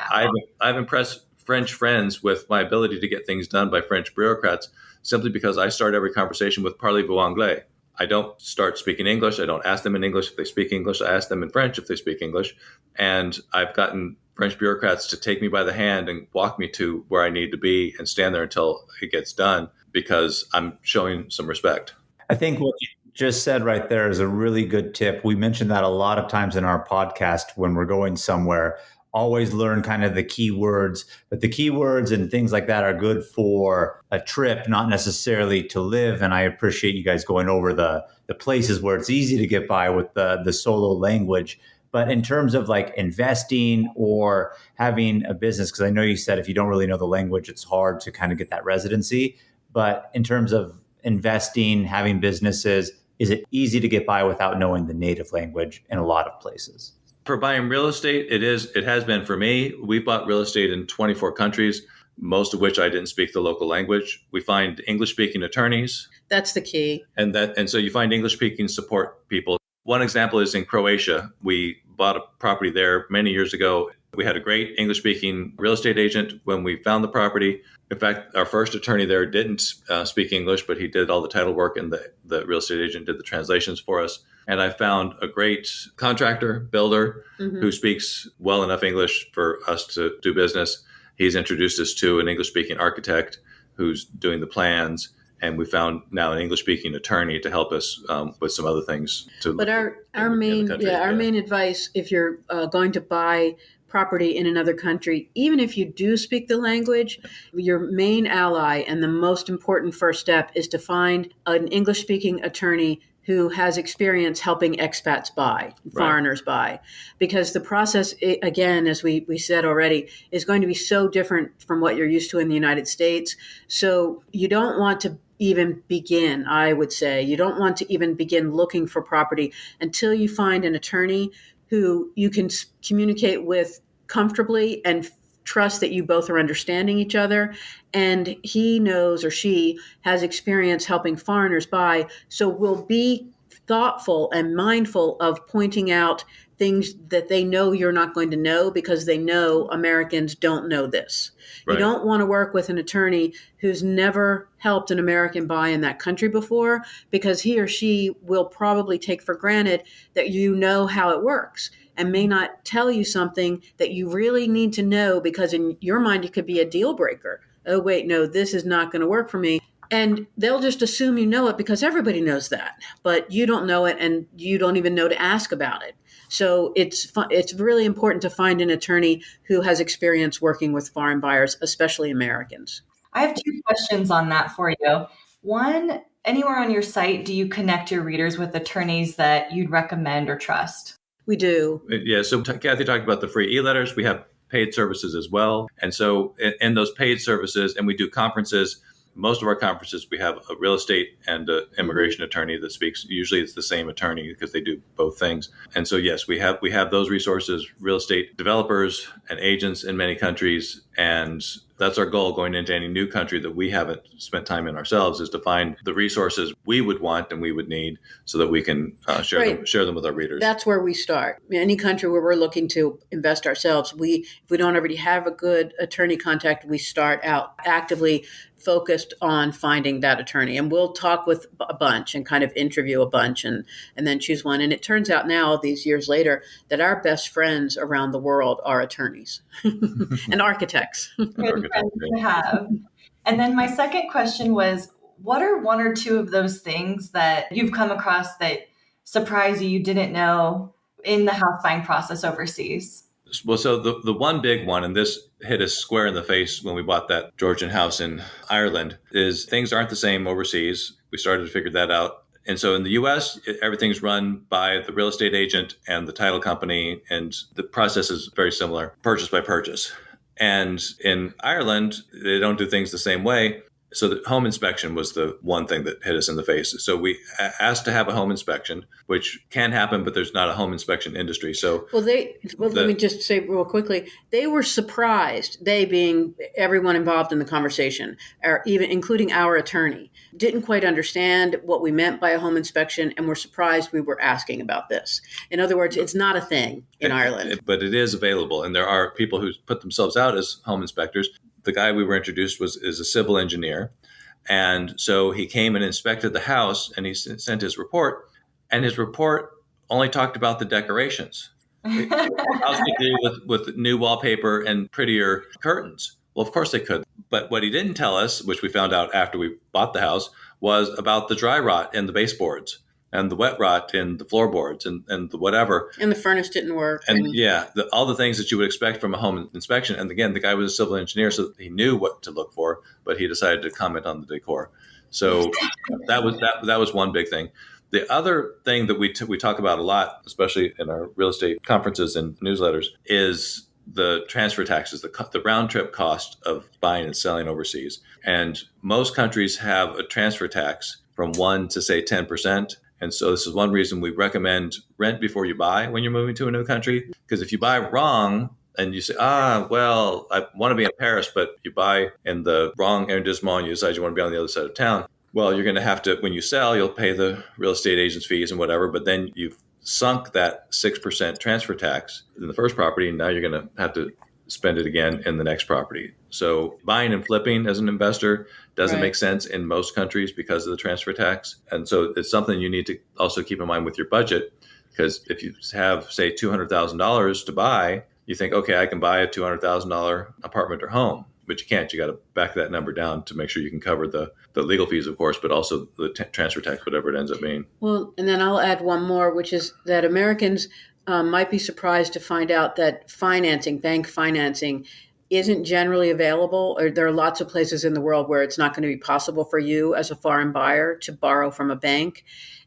I've impressed French friends with my ability to get things done by French bureaucrats simply because I start every conversation with "Parlez-vous anglais?" I don't start speaking English. I don't ask them in English if they speak English. I ask them in French if they speak English. And I've gotten French bureaucrats to take me by the hand and walk me to where I need to be and stand there until it gets done because I'm showing some respect. I think what you just said right there is a really good tip. We mentioned that a lot of times in our podcast when we're going somewhere. Always learn kind of the key words, but the key words and things like that are good for a trip, not necessarily to live. And I appreciate you guys going over the places where it's easy to get by with the solo language. But in terms of like investing or having a business, because I know you said if you don't really know the language, it's hard to kind of get that residency. But in terms of investing, having businesses, is it easy to get by without knowing the native language in a lot of places? For buying real estate, it has been for me. We bought real estate in 24 countries, most of which I didn't speak the local language. We find English-speaking attorneys. That's the key. And so you find English-speaking support people. One example is in Croatia. We bought a property there many years ago. We had a great English-speaking real estate agent when we found the property. In fact, our first attorney there didn't speak English, but he did all the title work and the real estate agent did the translations for us. And I found a great contractor, builder, who speaks well enough English for us to do business. He's introduced us to an English-speaking architect who's doing the plans. And we found now an English-speaking attorney to help us with some other things. But our main advice, if you're going to buy property in another country, even if you do speak the language, your main ally and the most important first step is to find an English-speaking attorney who has experience helping expats buy, foreigners buy. Because the process, again, as we said already, is going to be so different from what you're used to in the United States. So you don't want to even begin, I would say. You don't want to even begin looking for property until you find an attorney who you can communicate with comfortably and trust that you both are understanding each other, and he knows or she has experience helping foreigners buy, so will be thoughtful and mindful of pointing out things that they know you're not going to know because they know Americans don't know this. Right. You don't want to work with an attorney who's never helped an American buy in that country before because he or she will probably take for granted that you know how it works and may not tell you something that you really need to know because in your mind it could be a deal breaker. Oh, wait, no, this is not going to work for me. And they'll just assume you know it because everybody knows that, but you don't know it and you don't even know to ask about it. So it's really important to find an attorney who has experience working with foreign buyers, especially Americans. I have 2 questions on that for you. One, anywhere on your site, do you connect your readers with attorneys that you'd recommend or trust? We do. Yeah. So Kathy talked about the free e-letters. We have paid services as well. And so in those paid services, and we do conferences, most of our conferences, we have a real estate and an immigration attorney that speaks. Usually it's the same attorney because they do both things. And so, yes, we have those resources, real estate developers and agents in many countries. And that's our goal going into any new country that we haven't spent time in ourselves, is to find the resources we would want and we would need so that we can share them with our readers. That's where we start. Any country where we're looking to invest ourselves, if we don't already have a good attorney contact, we start out actively focused on finding that attorney. And we'll talk with a bunch and kind of interview a bunch and then choose one. And it turns out now, these years later, that our best friends around the world are attorneys and architects. Good friends to have. And then my second question was, what are one or two of those things that you've come across that surprise you didn't know in the house buying process overseas? Well, so the one big one, and this hit us square in the face when we bought that Georgian house in Ireland, is things aren't the same overseas. We started to figure that out. And so in the U.S., everything's run by the real estate agent and the title company, and the process is very similar, purchase by purchase. And in Ireland, they don't do things the same way. So the home inspection was the one thing that hit us in the face. So we asked to have a home inspection, which can happen, but there's not a home inspection industry. So let me just say real quickly, they were surprised, they being everyone involved in the conversation, or even including our attorney, didn't quite understand what we meant by a home inspection and were surprised we were asking about this. In other words, it's not a thing in Ireland. But it is available. And there are people who put themselves out as home inspectors. The guy we were introduced is a civil engineer. And so he came and inspected the house and he sent his report. And his report only talked about the decorations. The house could do with new wallpaper and prettier curtains. Well, of course they could. But what he didn't tell us, which we found out after we bought the house, was about the dry rot in the baseboards and the wet rot in the floorboards and the whatever. And the furnace didn't work. And all the things that you would expect from a home inspection. And again, the guy was a civil engineer, so he knew what to look for, but he decided to comment on the decor. So that was one big thing. The other thing that we talk about a lot, especially in our real estate conferences and newsletters, is the transfer taxes, the round trip cost of buying and selling overseas. And most countries have a transfer tax from 1 to say 10%. And so this is one reason we recommend rent before you buy when you're moving to a new country. Because if you buy wrong and you say, well, I want to be in Paris, but you buy in the wrong arrondissement and you decide you want to be on the other side of town, well, you're going to have to, when you sell, you'll pay the real estate agent's fees and whatever, but then you've sunk that 6% transfer tax in the first property, and now you're going to have to spend it again in the next property. So buying and flipping as an investor doesn't make sense in most countries because of the transfer tax. And so it's something you need to also keep in mind with your budget, because if you have, say, $200,000 to buy, you think, okay, I can buy a $200,000 apartment or home, but you can't. You got to back that number down to make sure you can cover the legal fees, of course, but also the transfer tax, whatever it ends up being. Well, and then I'll add one more, which is that Americans might be surprised to find out that bank financing, isn't generally available, or there are lots of places in the world where it's not going to be possible for you as a foreign buyer to borrow from a bank.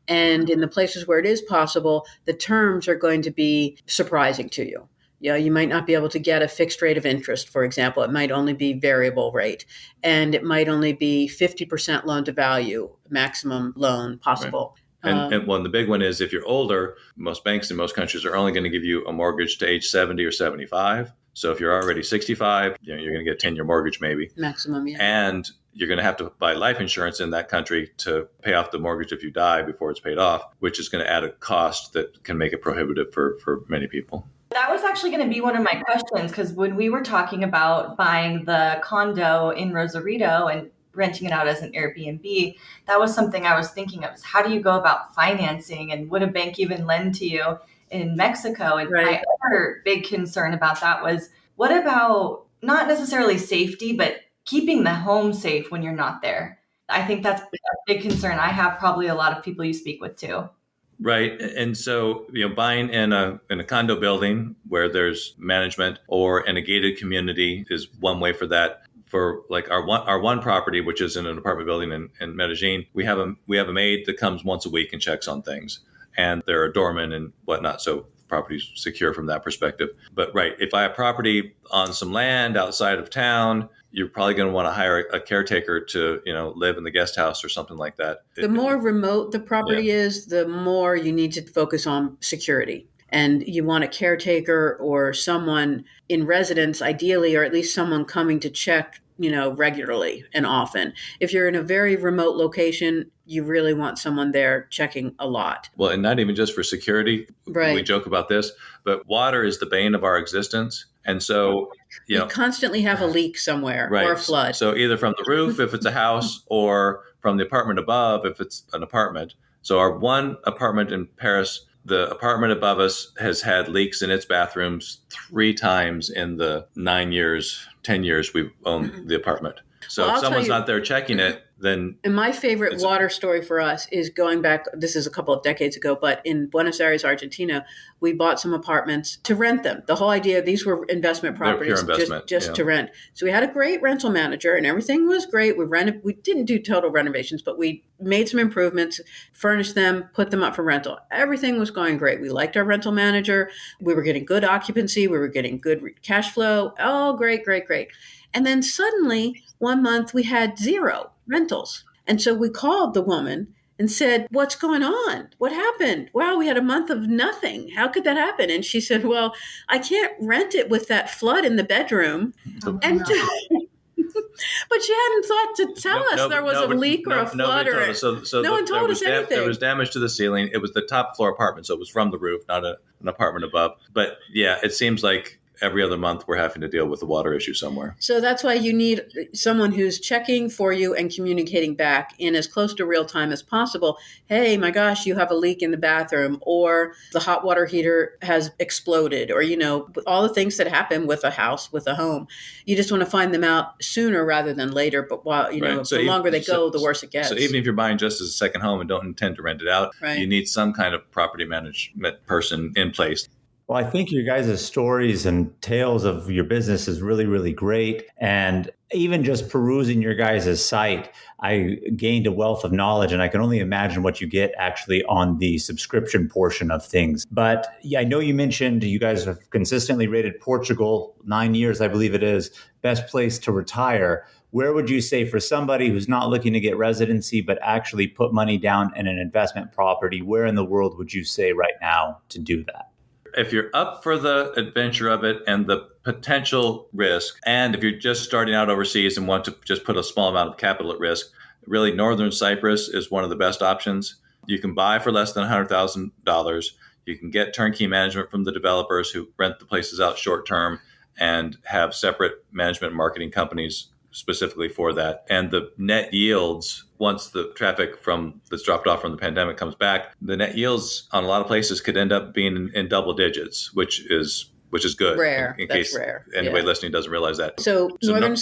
And in the places where it is possible, the terms are going to be surprising to you. You might not be able to get a fixed rate of interest, for example. It might only be variable rate, and it might only be 50% loan to value, maximum loan possible. Right. And the big one is if you're older, most banks in most countries are only going to give you a mortgage to age 70 or 75. So if you're already 65, you're going to get a 10-year mortgage maybe. Maximum, yeah. And you're going to have to buy life insurance in that country to pay off the mortgage if you die before it's paid off, which is going to add a cost that can make it prohibitive for many people. That was actually going to be one of my questions, because when we were talking about buying the condo in Rosarito and renting it out as an Airbnb, that was something I was thinking of, is how do you go about financing, and would a bank even lend to you in Mexico? And my other big concern about that was, what about not necessarily safety, but keeping the home safe when you're not there? I think that's a big concern. I have probably a lot of people you speak with too. Right. And so, buying in a condo building where there's management or in a gated community is one way for that. For like our one property, which is in an apartment building in Medellin, we have a maid that comes once a week and checks on things, and there are doormen and whatnot. So the property's secure from that perspective. But if I have property on some land outside of town you're probably going to want to hire a caretaker to, live in the guest house or something like that. The more remote the property is, the more you need to focus on security. And you want a caretaker or someone in residence, ideally, or at least someone coming to check, regularly and often. If you're in a very remote location, you really want someone there checking a lot. Well, and not even just for security. Right. We joke about this, but water is the bane of our existence. And so, you constantly have a leak somewhere or a flood. So either from the roof, if it's a house, or from the apartment above, if it's an apartment. So our one apartment in Paris, the apartment above us has had leaks in its bathrooms 3 times in the 10 years we've owned the apartment. So if someone's not there checking it, then... And my favorite water story for us is going back, this is a couple of decades ago, but in Buenos Aires, Argentina, we bought some apartments to rent them. The whole idea, these were investment properties, just to rent. So we had a great rental manager and everything was great. We didn't do total renovations, but we made some improvements, furnished them, put them up for rental. Everything was going great. We liked our rental manager. We were getting good occupancy. We were getting good cash flow. Oh, great. And then suddenly, one month, we had 0 rentals. And so we called the woman and said, "What's going on? What happened? Wow, we had a month of nothing. How could that happen?" And she said, "Well, I can't rent it with that flood in the bedroom." And but she hadn't thought to tell us there was a leak or a flood or no one told us anything. There was damage to the ceiling. It was the top floor apartment, so it was from the roof, not an apartment above. But yeah, it seems like every other month we're having to deal with a water issue somewhere. So that's why you need someone who's checking for you and communicating back in as close to real time as possible. Hey, my gosh, you have a leak in the bathroom, or the hot water heater has exploded, or, all the things that happen with a house, with a home. You just want to find them out sooner rather than later. But while, the longer they go, the worse it gets. So even if you're buying just as a second home and don't intend to rent it out, you need some kind of property management person in place. Well, I think your guys' stories and tales of your business is really, really great. And even just perusing your guys' site, I gained a wealth of knowledge, and I can only imagine what you get actually on the subscription portion of things. But yeah, I know you mentioned you guys have consistently rated Portugal, 9 years, I believe it is, best place to retire. Where would you say for somebody who's not looking to get residency, but actually put money down in an investment property, where in the world would you say right now to do that? If you're up for the adventure of it and the potential risk, and if you're just starting out overseas and want to just put a small amount of capital at risk, really Northern Cyprus is one of the best options. You can buy for less than $100,000. You can get turnkey management from the developers who rent the places out short term and have separate management and marketing companies specifically for that. And the net yields, once the traffic that's dropped off from the pandemic comes back, the net yields on a lot of places could end up being in double digits, which is good. Rare. In That's case rare. anybody listening doesn't realize that. So Northern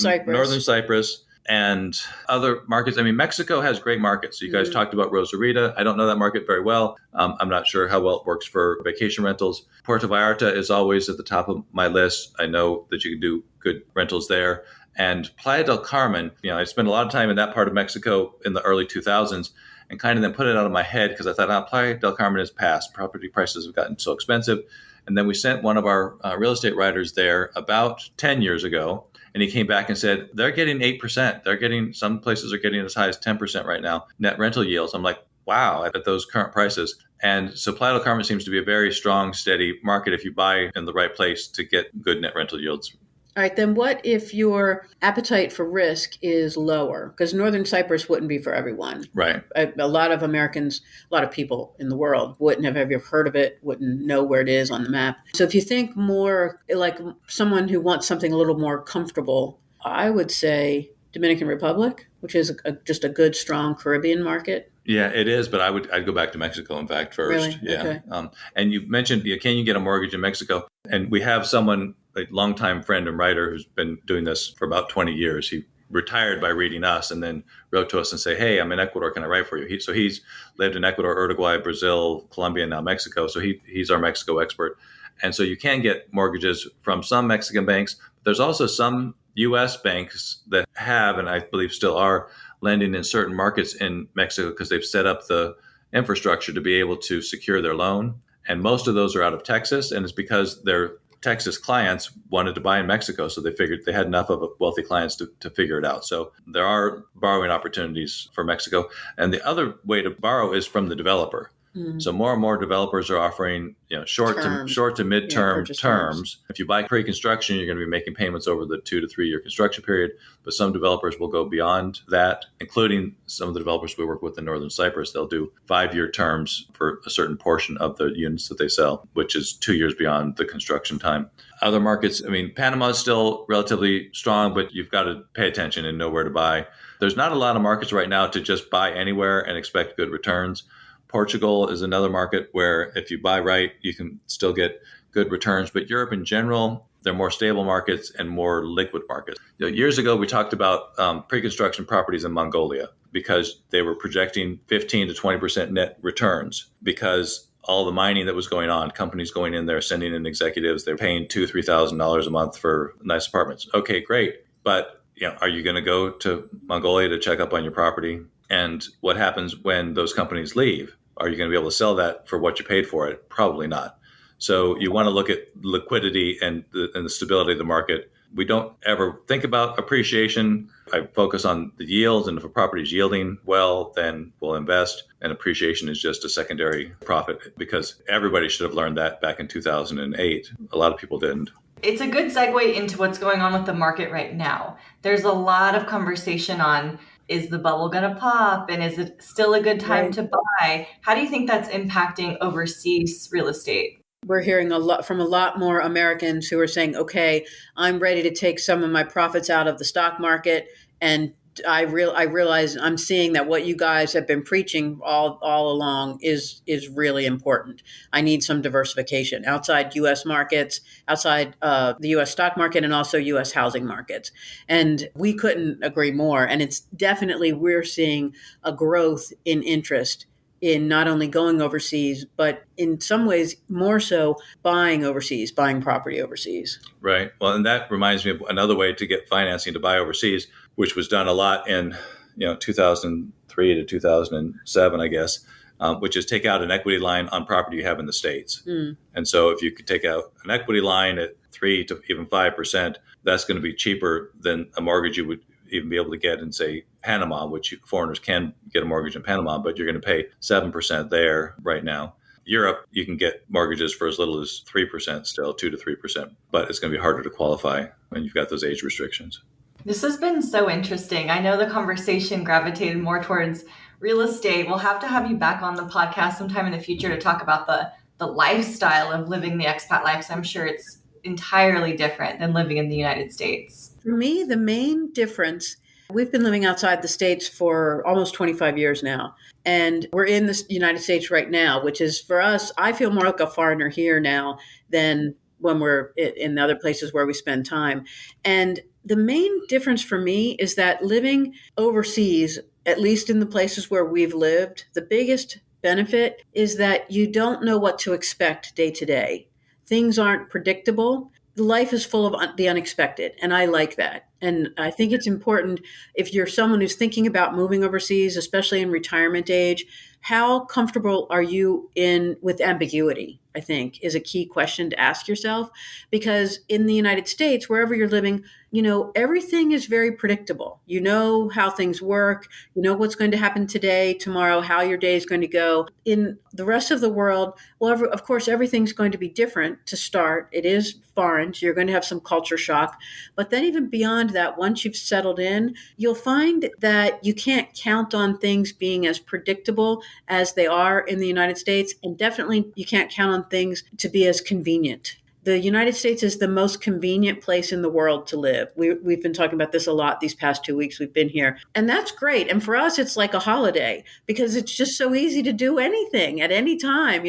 Cyprus and other markets. I mean, Mexico has great markets. So you guys talked about Rosarita. I don't know that market very well. I'm not sure how well it works for vacation rentals. Puerto Vallarta is always at the top of my list. I know that you can do good rentals there. And Playa del Carmen, I spent a lot of time in that part of Mexico in the early 2000s and kind of then put it out of my head because I thought, Playa del Carmen is past. Property prices have gotten so expensive. And then we sent one of our real estate writers there about 10 years ago. And he came back and said, they're getting 8%. Some places are getting as high as 10% right now, net rental yields. I'm like, wow, at those current prices. And so Playa del Carmen seems to be a very strong, steady market if you buy in the right place to get good net rental yields. All right, then what if your appetite for risk is lower? Because Northern Cyprus wouldn't be for everyone. Right. A lot of Americans, a lot of people in the world wouldn't have ever heard of it, wouldn't know where it is on the map. So if you think more like someone who wants something a little more comfortable, I would say Dominican Republic, which is just a good, strong Caribbean market. Yeah, it is. But I'd go back to Mexico, in fact, first. Really? Yeah. Okay. And you mentioned, can you get a mortgage in Mexico? And we have someone, a longtime friend and writer who's been doing this for about 20 years. He retired by reading us and then wrote to us and say, hey, I'm in Ecuador. Can I write for you? He's lived in Ecuador, Uruguay, Brazil, Colombia, and now Mexico. So he's our Mexico expert. And so you can get mortgages from some Mexican banks. There's also some U.S. banks that have, and I believe still are, lending in certain markets in Mexico because they've set up the infrastructure to be able to secure their loan. And most of those are out of Texas. And it's because they're Texas clients wanted to buy in Mexico, so they figured they had enough of wealthy clients to figure it out. So there are borrowing opportunities for Mexico. And the other way to borrow is from the developer. So more and more developers are offering, short to mid-term terms. If you buy pre-construction, you're going to be making payments over the 2 to 3 year construction period. But some developers will go beyond that, including some of the developers we work with in Northern Cyprus. They'll do 5-year terms for a certain portion of the units that they sell, which is 2 years beyond the construction time. Other markets, Panama is still relatively strong, but you've got to pay attention and know where to buy. There's not a lot of markets right now to just buy anywhere and expect good returns. Portugal is another market where if you buy right, you can still get good returns. But Europe in general, they're more stable markets and more liquid markets. Years ago, we talked about pre-construction properties in Mongolia because they were projecting 15 to 20% net returns because all the mining that was going on, companies going in there, sending in executives, they're paying $2,000, $3,000 a month for nice apartments. Okay, great. But are you going to go to Mongolia to check up on your property? And what happens when those companies leave? Are you going to be able to sell that for what you paid for it? Probably not. So you want to look at liquidity and the stability of the market. We don't ever think about appreciation. I focus on the yields, and if a property is yielding well, then we'll invest. And appreciation is just a secondary profit because everybody should have learned that back in 2008. A lot of people didn't. It's a good segue into what's going on with the market right now. There's a lot of conversation on, is the bubble going to pop? And is it still a good time to buy? How do you think that's impacting overseas real estate? We're hearing a lot from a lot more Americans who are saying, okay, I'm ready to take some of my profits out of the stock market. And I realize I'm seeing that what you guys have been preaching all along is really important. I need some diversification outside U.S. markets, outside the U.S. stock market, and also U.S. housing markets. And we couldn't agree more. And it's definitely, we're seeing a growth in interest in not only going overseas, but in some ways more so buying overseas, buying property overseas. Right. Well, and that reminds me of another way to get financing to buy overseas, which was done a lot in 2003 to 2007, I guess, which is take out an equity line on property you have in the States. And so if you could take out an equity line at 3 to even 5%, that's going to be cheaper than a mortgage you would even be able to get in, say, Panama, which foreigners can get a mortgage in Panama, but you're going to pay 7% there right now. Europe, you can get mortgages for as little as 3% still, 2 to 3%, but it's going to be harder to qualify when you've got those age restrictions. This has been so interesting. I know the conversation gravitated more towards real estate. We'll have to have you back on the podcast sometime in the future to talk about the lifestyle of living the expat life. So I'm sure it's entirely different than living in the United States. For me, the main difference, we've been living outside the States for almost 25 years now. And we're in the United States right now, which is for us, I feel more like a foreigner here now than when we're in the other places where we spend time. And the main difference for me is that living overseas, at least in the places where we've lived, the biggest benefit is that you don't know what to expect day to day. Things aren't predictable. Life is full of the unexpected, and I like that. And I think it's important if you're someone who's thinking about moving overseas, especially in retirement age, how comfortable are you with ambiguity, I think, is a key question to ask yourself. Because in the United States, wherever you're living, everything is very predictable. You know how things work. You know what's going to happen today, tomorrow, how your day is going to go. In the rest of the world, well, of course, everything's going to be different to start. It is foreign, so you're going to have some culture shock. But then even beyond that, once you've settled in, you'll find that you can't count on things being as predictable as they are in the United States. And definitely you can't count on things to be as convenient. The United States is the most convenient place in the world to live. We've been talking about this a lot these past 2 weeks we've been here. And that's great. And for us, it's like a holiday because it's just so easy to do anything at any time,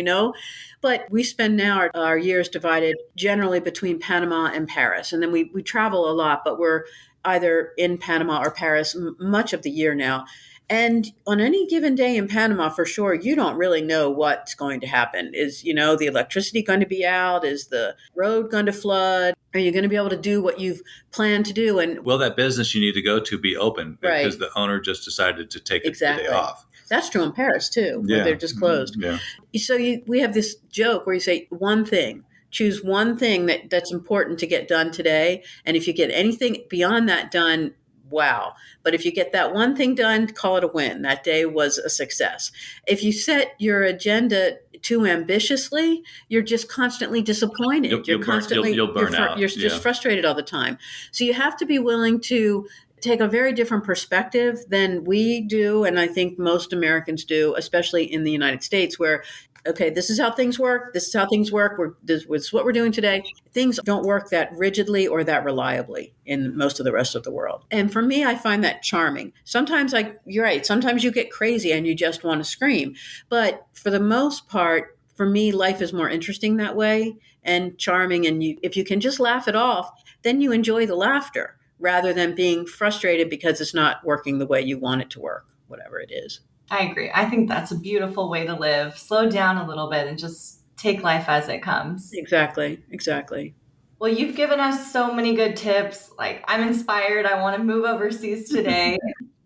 But we spend now our years divided generally between Panama and Paris. And then we travel a lot, but we're either in Panama or Paris much of the year now. And on any given day in Panama, for sure, you don't really know what's going to happen. Is, the electricity going to be out? Is the road going to flood? Are you going to be able to do what you've planned to do? And will that business you need to go to be open because the owner just decided to take the day off? That's true in Paris, too, where they're just closed. Yeah. So we have this joke where you say one thing, choose one thing that's important to get done today. And if you get anything beyond that done, wow. But if you get that one thing done, call it a win. That day was a success. If you set your agenda too ambitiously, you're just constantly disappointed. You'll burn out. You're just frustrated all the time. So you have to be willing to take a very different perspective than we do. And I think most Americans do, especially in the United States, where, okay, this is how things work. This is how things work. This is what we're doing today. Things don't work that rigidly or that reliably in most of the rest of the world. And for me, I find that charming. Sometimes, you're right, sometimes you get crazy and you just want to scream. But for the most part, for me, life is more interesting that way and charming. And if you can just laugh it off, then you enjoy the laughter rather than being frustrated because it's not working the way you want it to work, whatever it is. I agree. I think that's a beautiful way to live. Slow down a little bit and just take life as it comes. Exactly. Well, you've given us so many good tips. Like, I'm inspired. I want to move overseas today.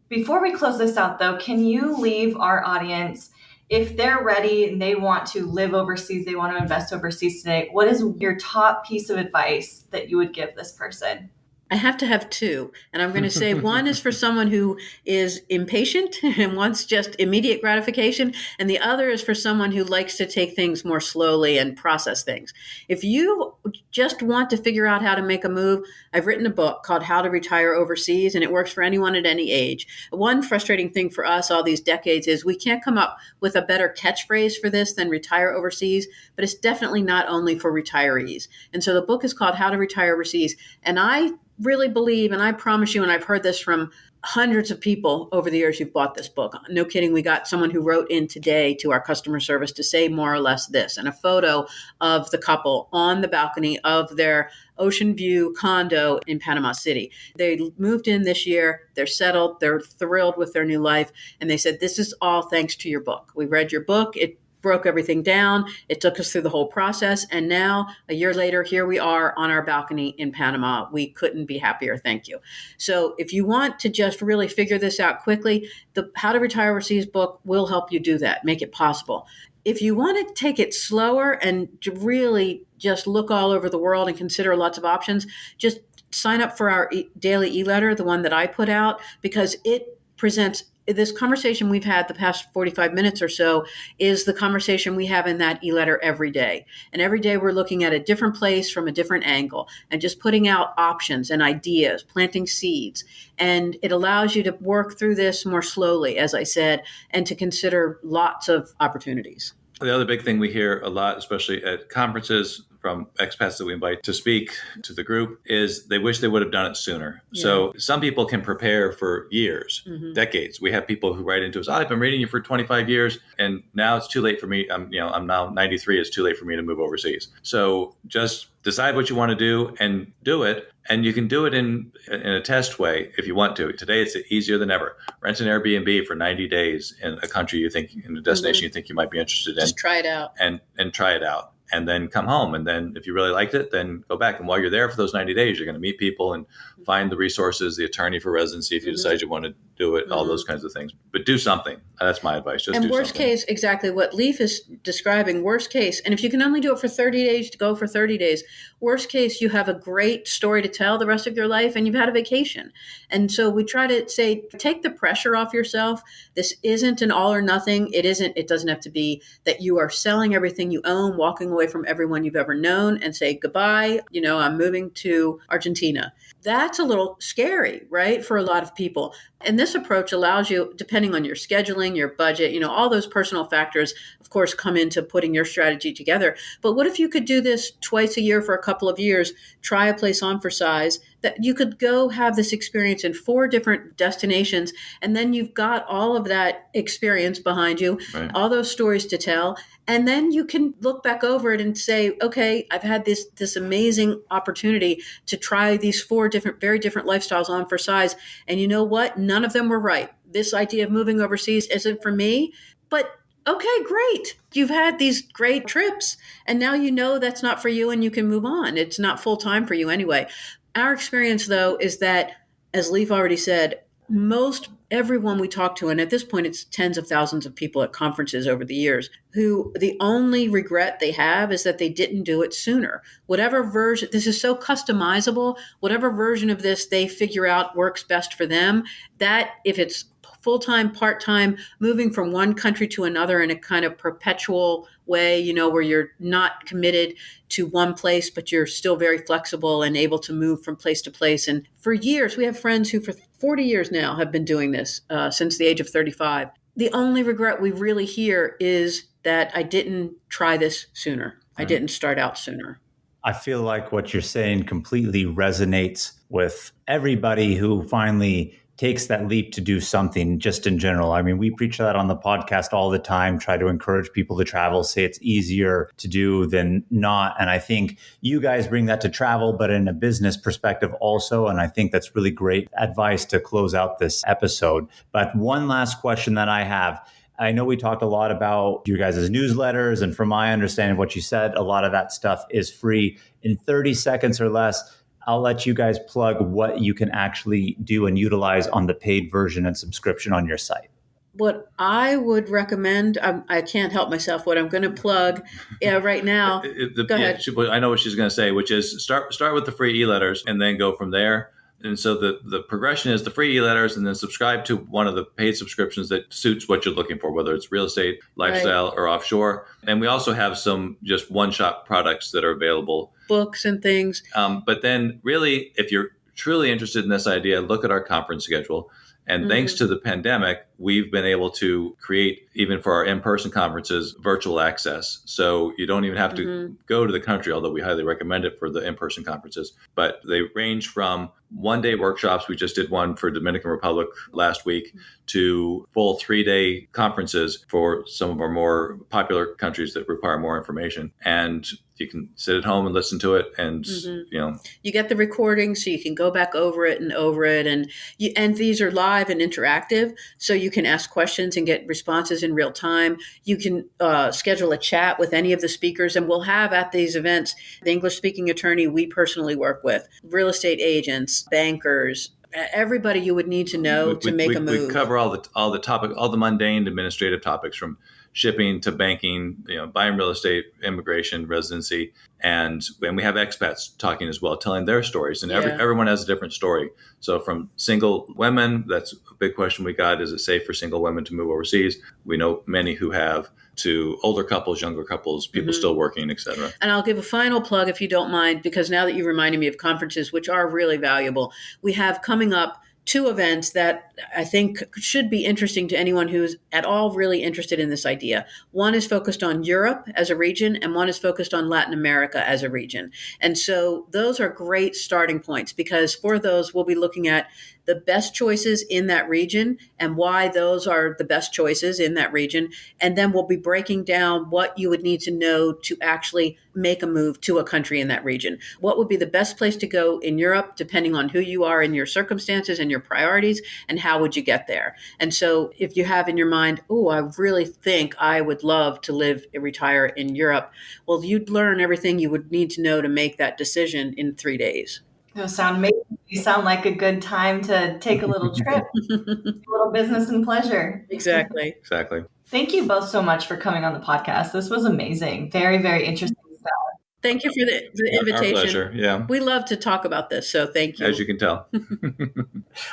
Before we close this out, though, can you leave our audience, if they're ready and they want to live overseas, they want to invest overseas today, what is your top piece of advice that you would give this person? I have to have two. And I'm going to say one is for someone who is impatient and wants just immediate gratification. And the other is for someone who likes to take things more slowly and process things. If you just want to figure out how to make a move, I've written a book called How to Retire Overseas, and it works for anyone at any age. One frustrating thing for us all these decades is we can't come up with a better catchphrase for this than retire overseas, but it's definitely not only for retirees. And so the book is called How to Retire Overseas. And I really believe, and I promise you, and I've heard this from hundreds of people over the years who've bought this book. No kidding. We got someone who wrote in today to our customer service to say more or less this, and a photo of the couple on the balcony of their ocean view condo in Panama City. They moved in this year. They're settled. They're thrilled with their new life. And they said, this is all thanks to your book. We read your book. It broke everything down. It took us through the whole process. And now, a year later, here we are on our balcony in Panama. We couldn't be happier. Thank you. So if you want to just really figure this out quickly, the How to Retire Overseas book will help you do that, make it possible. If you want to take it slower and to really just look all over the world and consider lots of options, just sign up for our daily e-letter, the one that I put out, because it presents this conversation we've had the past 45 minutes or so is the conversation we have in that e-letter every day. And every day we're looking at a different place from a different angle and just putting out options and ideas, planting seeds. And it allows you to work through this more slowly, as I said, and to consider lots of opportunities. The other big thing we hear a lot, especially at conferences from expats that we invite to speak to the group, is they wish they would have done it sooner. Yeah. So some people can prepare for years, decades. We have people who write into us, I've been reading you for 25 years, and now it's too late for me. I'm now 93. It's too late for me to move overseas. So just decide what you want to do and do it. And you can do it in a test way if you want to. Today, it's easier than ever. Rent an Airbnb for 90 days in a country you think, in a destination you think you might be interested in. Just try it out. And try it out. And then come home. And then if you really liked it, then go back. And while you're there for those 90 days, you're going to meet people and find the resources, the attorney for residency, if you decide you want to do it, all those kinds of things. But do something. That's my advice. Just do something. And worst case, exactly what Leif is describing, worst case. And if you can only do it for 30 days, to go for 30 days. Worst case, you have a great story to tell the rest of your life and you've had a vacation. And so we try to say, take the pressure off yourself. This isn't an all or nothing. It doesn't have to be that you are selling everything you own, walking away from everyone you've ever known and say, goodbye, I'm moving to Argentina. That's a little scary, right? For a lot of people. And this approach allows you, depending on your scheduling, your budget, all those personal factors, of course, come into putting your strategy together. But what if you could do this twice a year for a couple of years, try a place on for size, that you could go have this experience in 4 different destinations, and then you've got all of that experience behind you, right, all those stories to tell. And then you can look back over it and say, okay, I've had this amazing opportunity to try these 4 very different lifestyles on for size. And you know what? None of them were right. This idea of moving overseas isn't for me, but okay, great. You've had these great trips and now you know that's not for you and you can move on. It's not full time for you anyway. Our experience, though, is that, as Leif already said, most everyone we talk to, and at this point it's tens of thousands of people at conferences over the years, who the only regret they have is that they didn't do it sooner. Whatever version, this is so customizable, whatever version of this they figure out works best for them, that if it's full-time, part-time, moving from one country to another in a kind of perpetual way, where you're not committed to one place, but you're still very flexible and able to move from place to place. And for years, we have friends who for 40 years now have been doing this since the age of 35. The only regret we really hear is that I didn't try this sooner. Right. I didn't start out sooner. I feel like what you're saying completely resonates with everybody who finally takes that leap to do something just in general. I mean, we preach that on the podcast all the time, try to encourage people to travel, say it's easier to do than not. And I think you guys bring that to travel, but in a business perspective also. And I think that's really great advice to close out this episode. But one last question that I have. I know we talked a lot about your guys' newsletters, and from my understanding of what you said, a lot of that stuff is free. In 30 seconds or less, I'll let you guys plug what you can actually do and utilize on the paid version and subscription on your site. What I would recommend, I can't help myself, what I'm going to plug right now. Go ahead. I know what she's going to say, which is start with the free e-letters and then go from there. And so the progression is the free e-letters and then subscribe to one of the paid subscriptions that suits what you're looking for, whether it's real estate, lifestyle, right, or offshore. And we also have some just one-shot products that are available. Books and things. But then really, if you're truly interested in this idea, look at our conference schedule. And thanks to the pandemic, we've been able to create, even for our in-person conferences, virtual access. So you don't even have to go to the country, although we highly recommend it for the in-person conferences. But they range from one-day workshops. We just did one for Dominican Republic last week, to full 3-day conferences for some of our more popular countries that require more information. And you can sit at home and listen to it, and you get the recording, so you can go back over it, and these are live and interactive, so you can ask questions and get responses in real time. You can schedule a chat with any of the speakers, and we'll have at these events the English-speaking attorney we personally work with, real estate agents, bankers, everybody you would need to know to make a move. We cover all the topic, all the mundane administrative topics, from shipping to banking, buying real estate, immigration, residency, and we have expats talking as well, telling their stories. And everyone has a different story. So from single women, that's a big question we got: is it safe for single women to move overseas? We know many who have. To older couples, younger couples, people still working, et cetera. And I'll give a final plug, if you don't mind, because now that you reminded me of conferences, which are really valuable, we have coming up 2 events that I think should be interesting to anyone who's at all really interested in this idea. One is focused on Europe as a region, and one is focused on Latin America as a region. And so those are great starting points, because for those, we'll be looking at the best choices in that region and why those are the best choices in that region. And then we'll be breaking down what you would need to know to actually make a move to a country in that region. What would be the best place to go in Europe, depending on who you are and your circumstances and your priorities, and how would you get there? And so if you have in your mind, I really think I would love to retire in Europe, well, you'd learn everything you would need to know to make that decision in 3 days. Those sound amazing. You sound like a good time to take a little trip, a little business and pleasure. Exactly. Thank you both so much for coming on the podcast. This was amazing. Very, very interesting stuff. Thank you for the invitation. Our pleasure. Yeah. We love to talk about this, so thank you. As you can tell.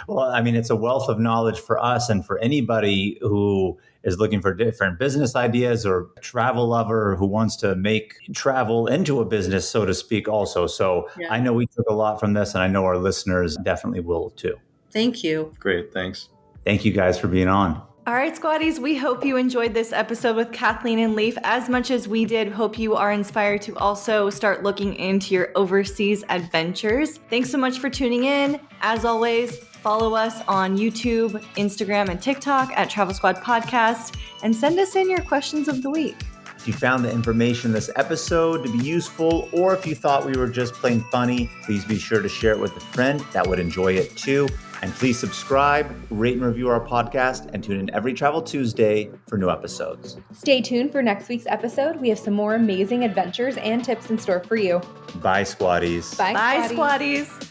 Well, I mean, it's a wealth of knowledge for us and for anybody who is looking for different business ideas, or a travel lover who wants to make travel into a business, so to speak, also. So I know we took a lot from this, and I know our listeners definitely will too. Thank you. Great. Thanks. Thank you guys for being on. All right, squaddies, we hope you enjoyed this episode with Kathleen and Leif as much as we did. Hope you are inspired to also start looking into your overseas adventures. Thanks so much for tuning in. As always, follow us on YouTube, Instagram, and TikTok at Travel Squad Podcast, and send us in your questions of the week. If you found the information in this episode to be useful, or if you thought we were just plain funny, please be sure to share it with a friend that would enjoy it too. And please subscribe, rate and review our podcast, and tune in every Travel Tuesday for new episodes. Stay tuned for next week's episode. We have some more amazing adventures and tips in store for you. Bye, squaddies. Bye, squaddies.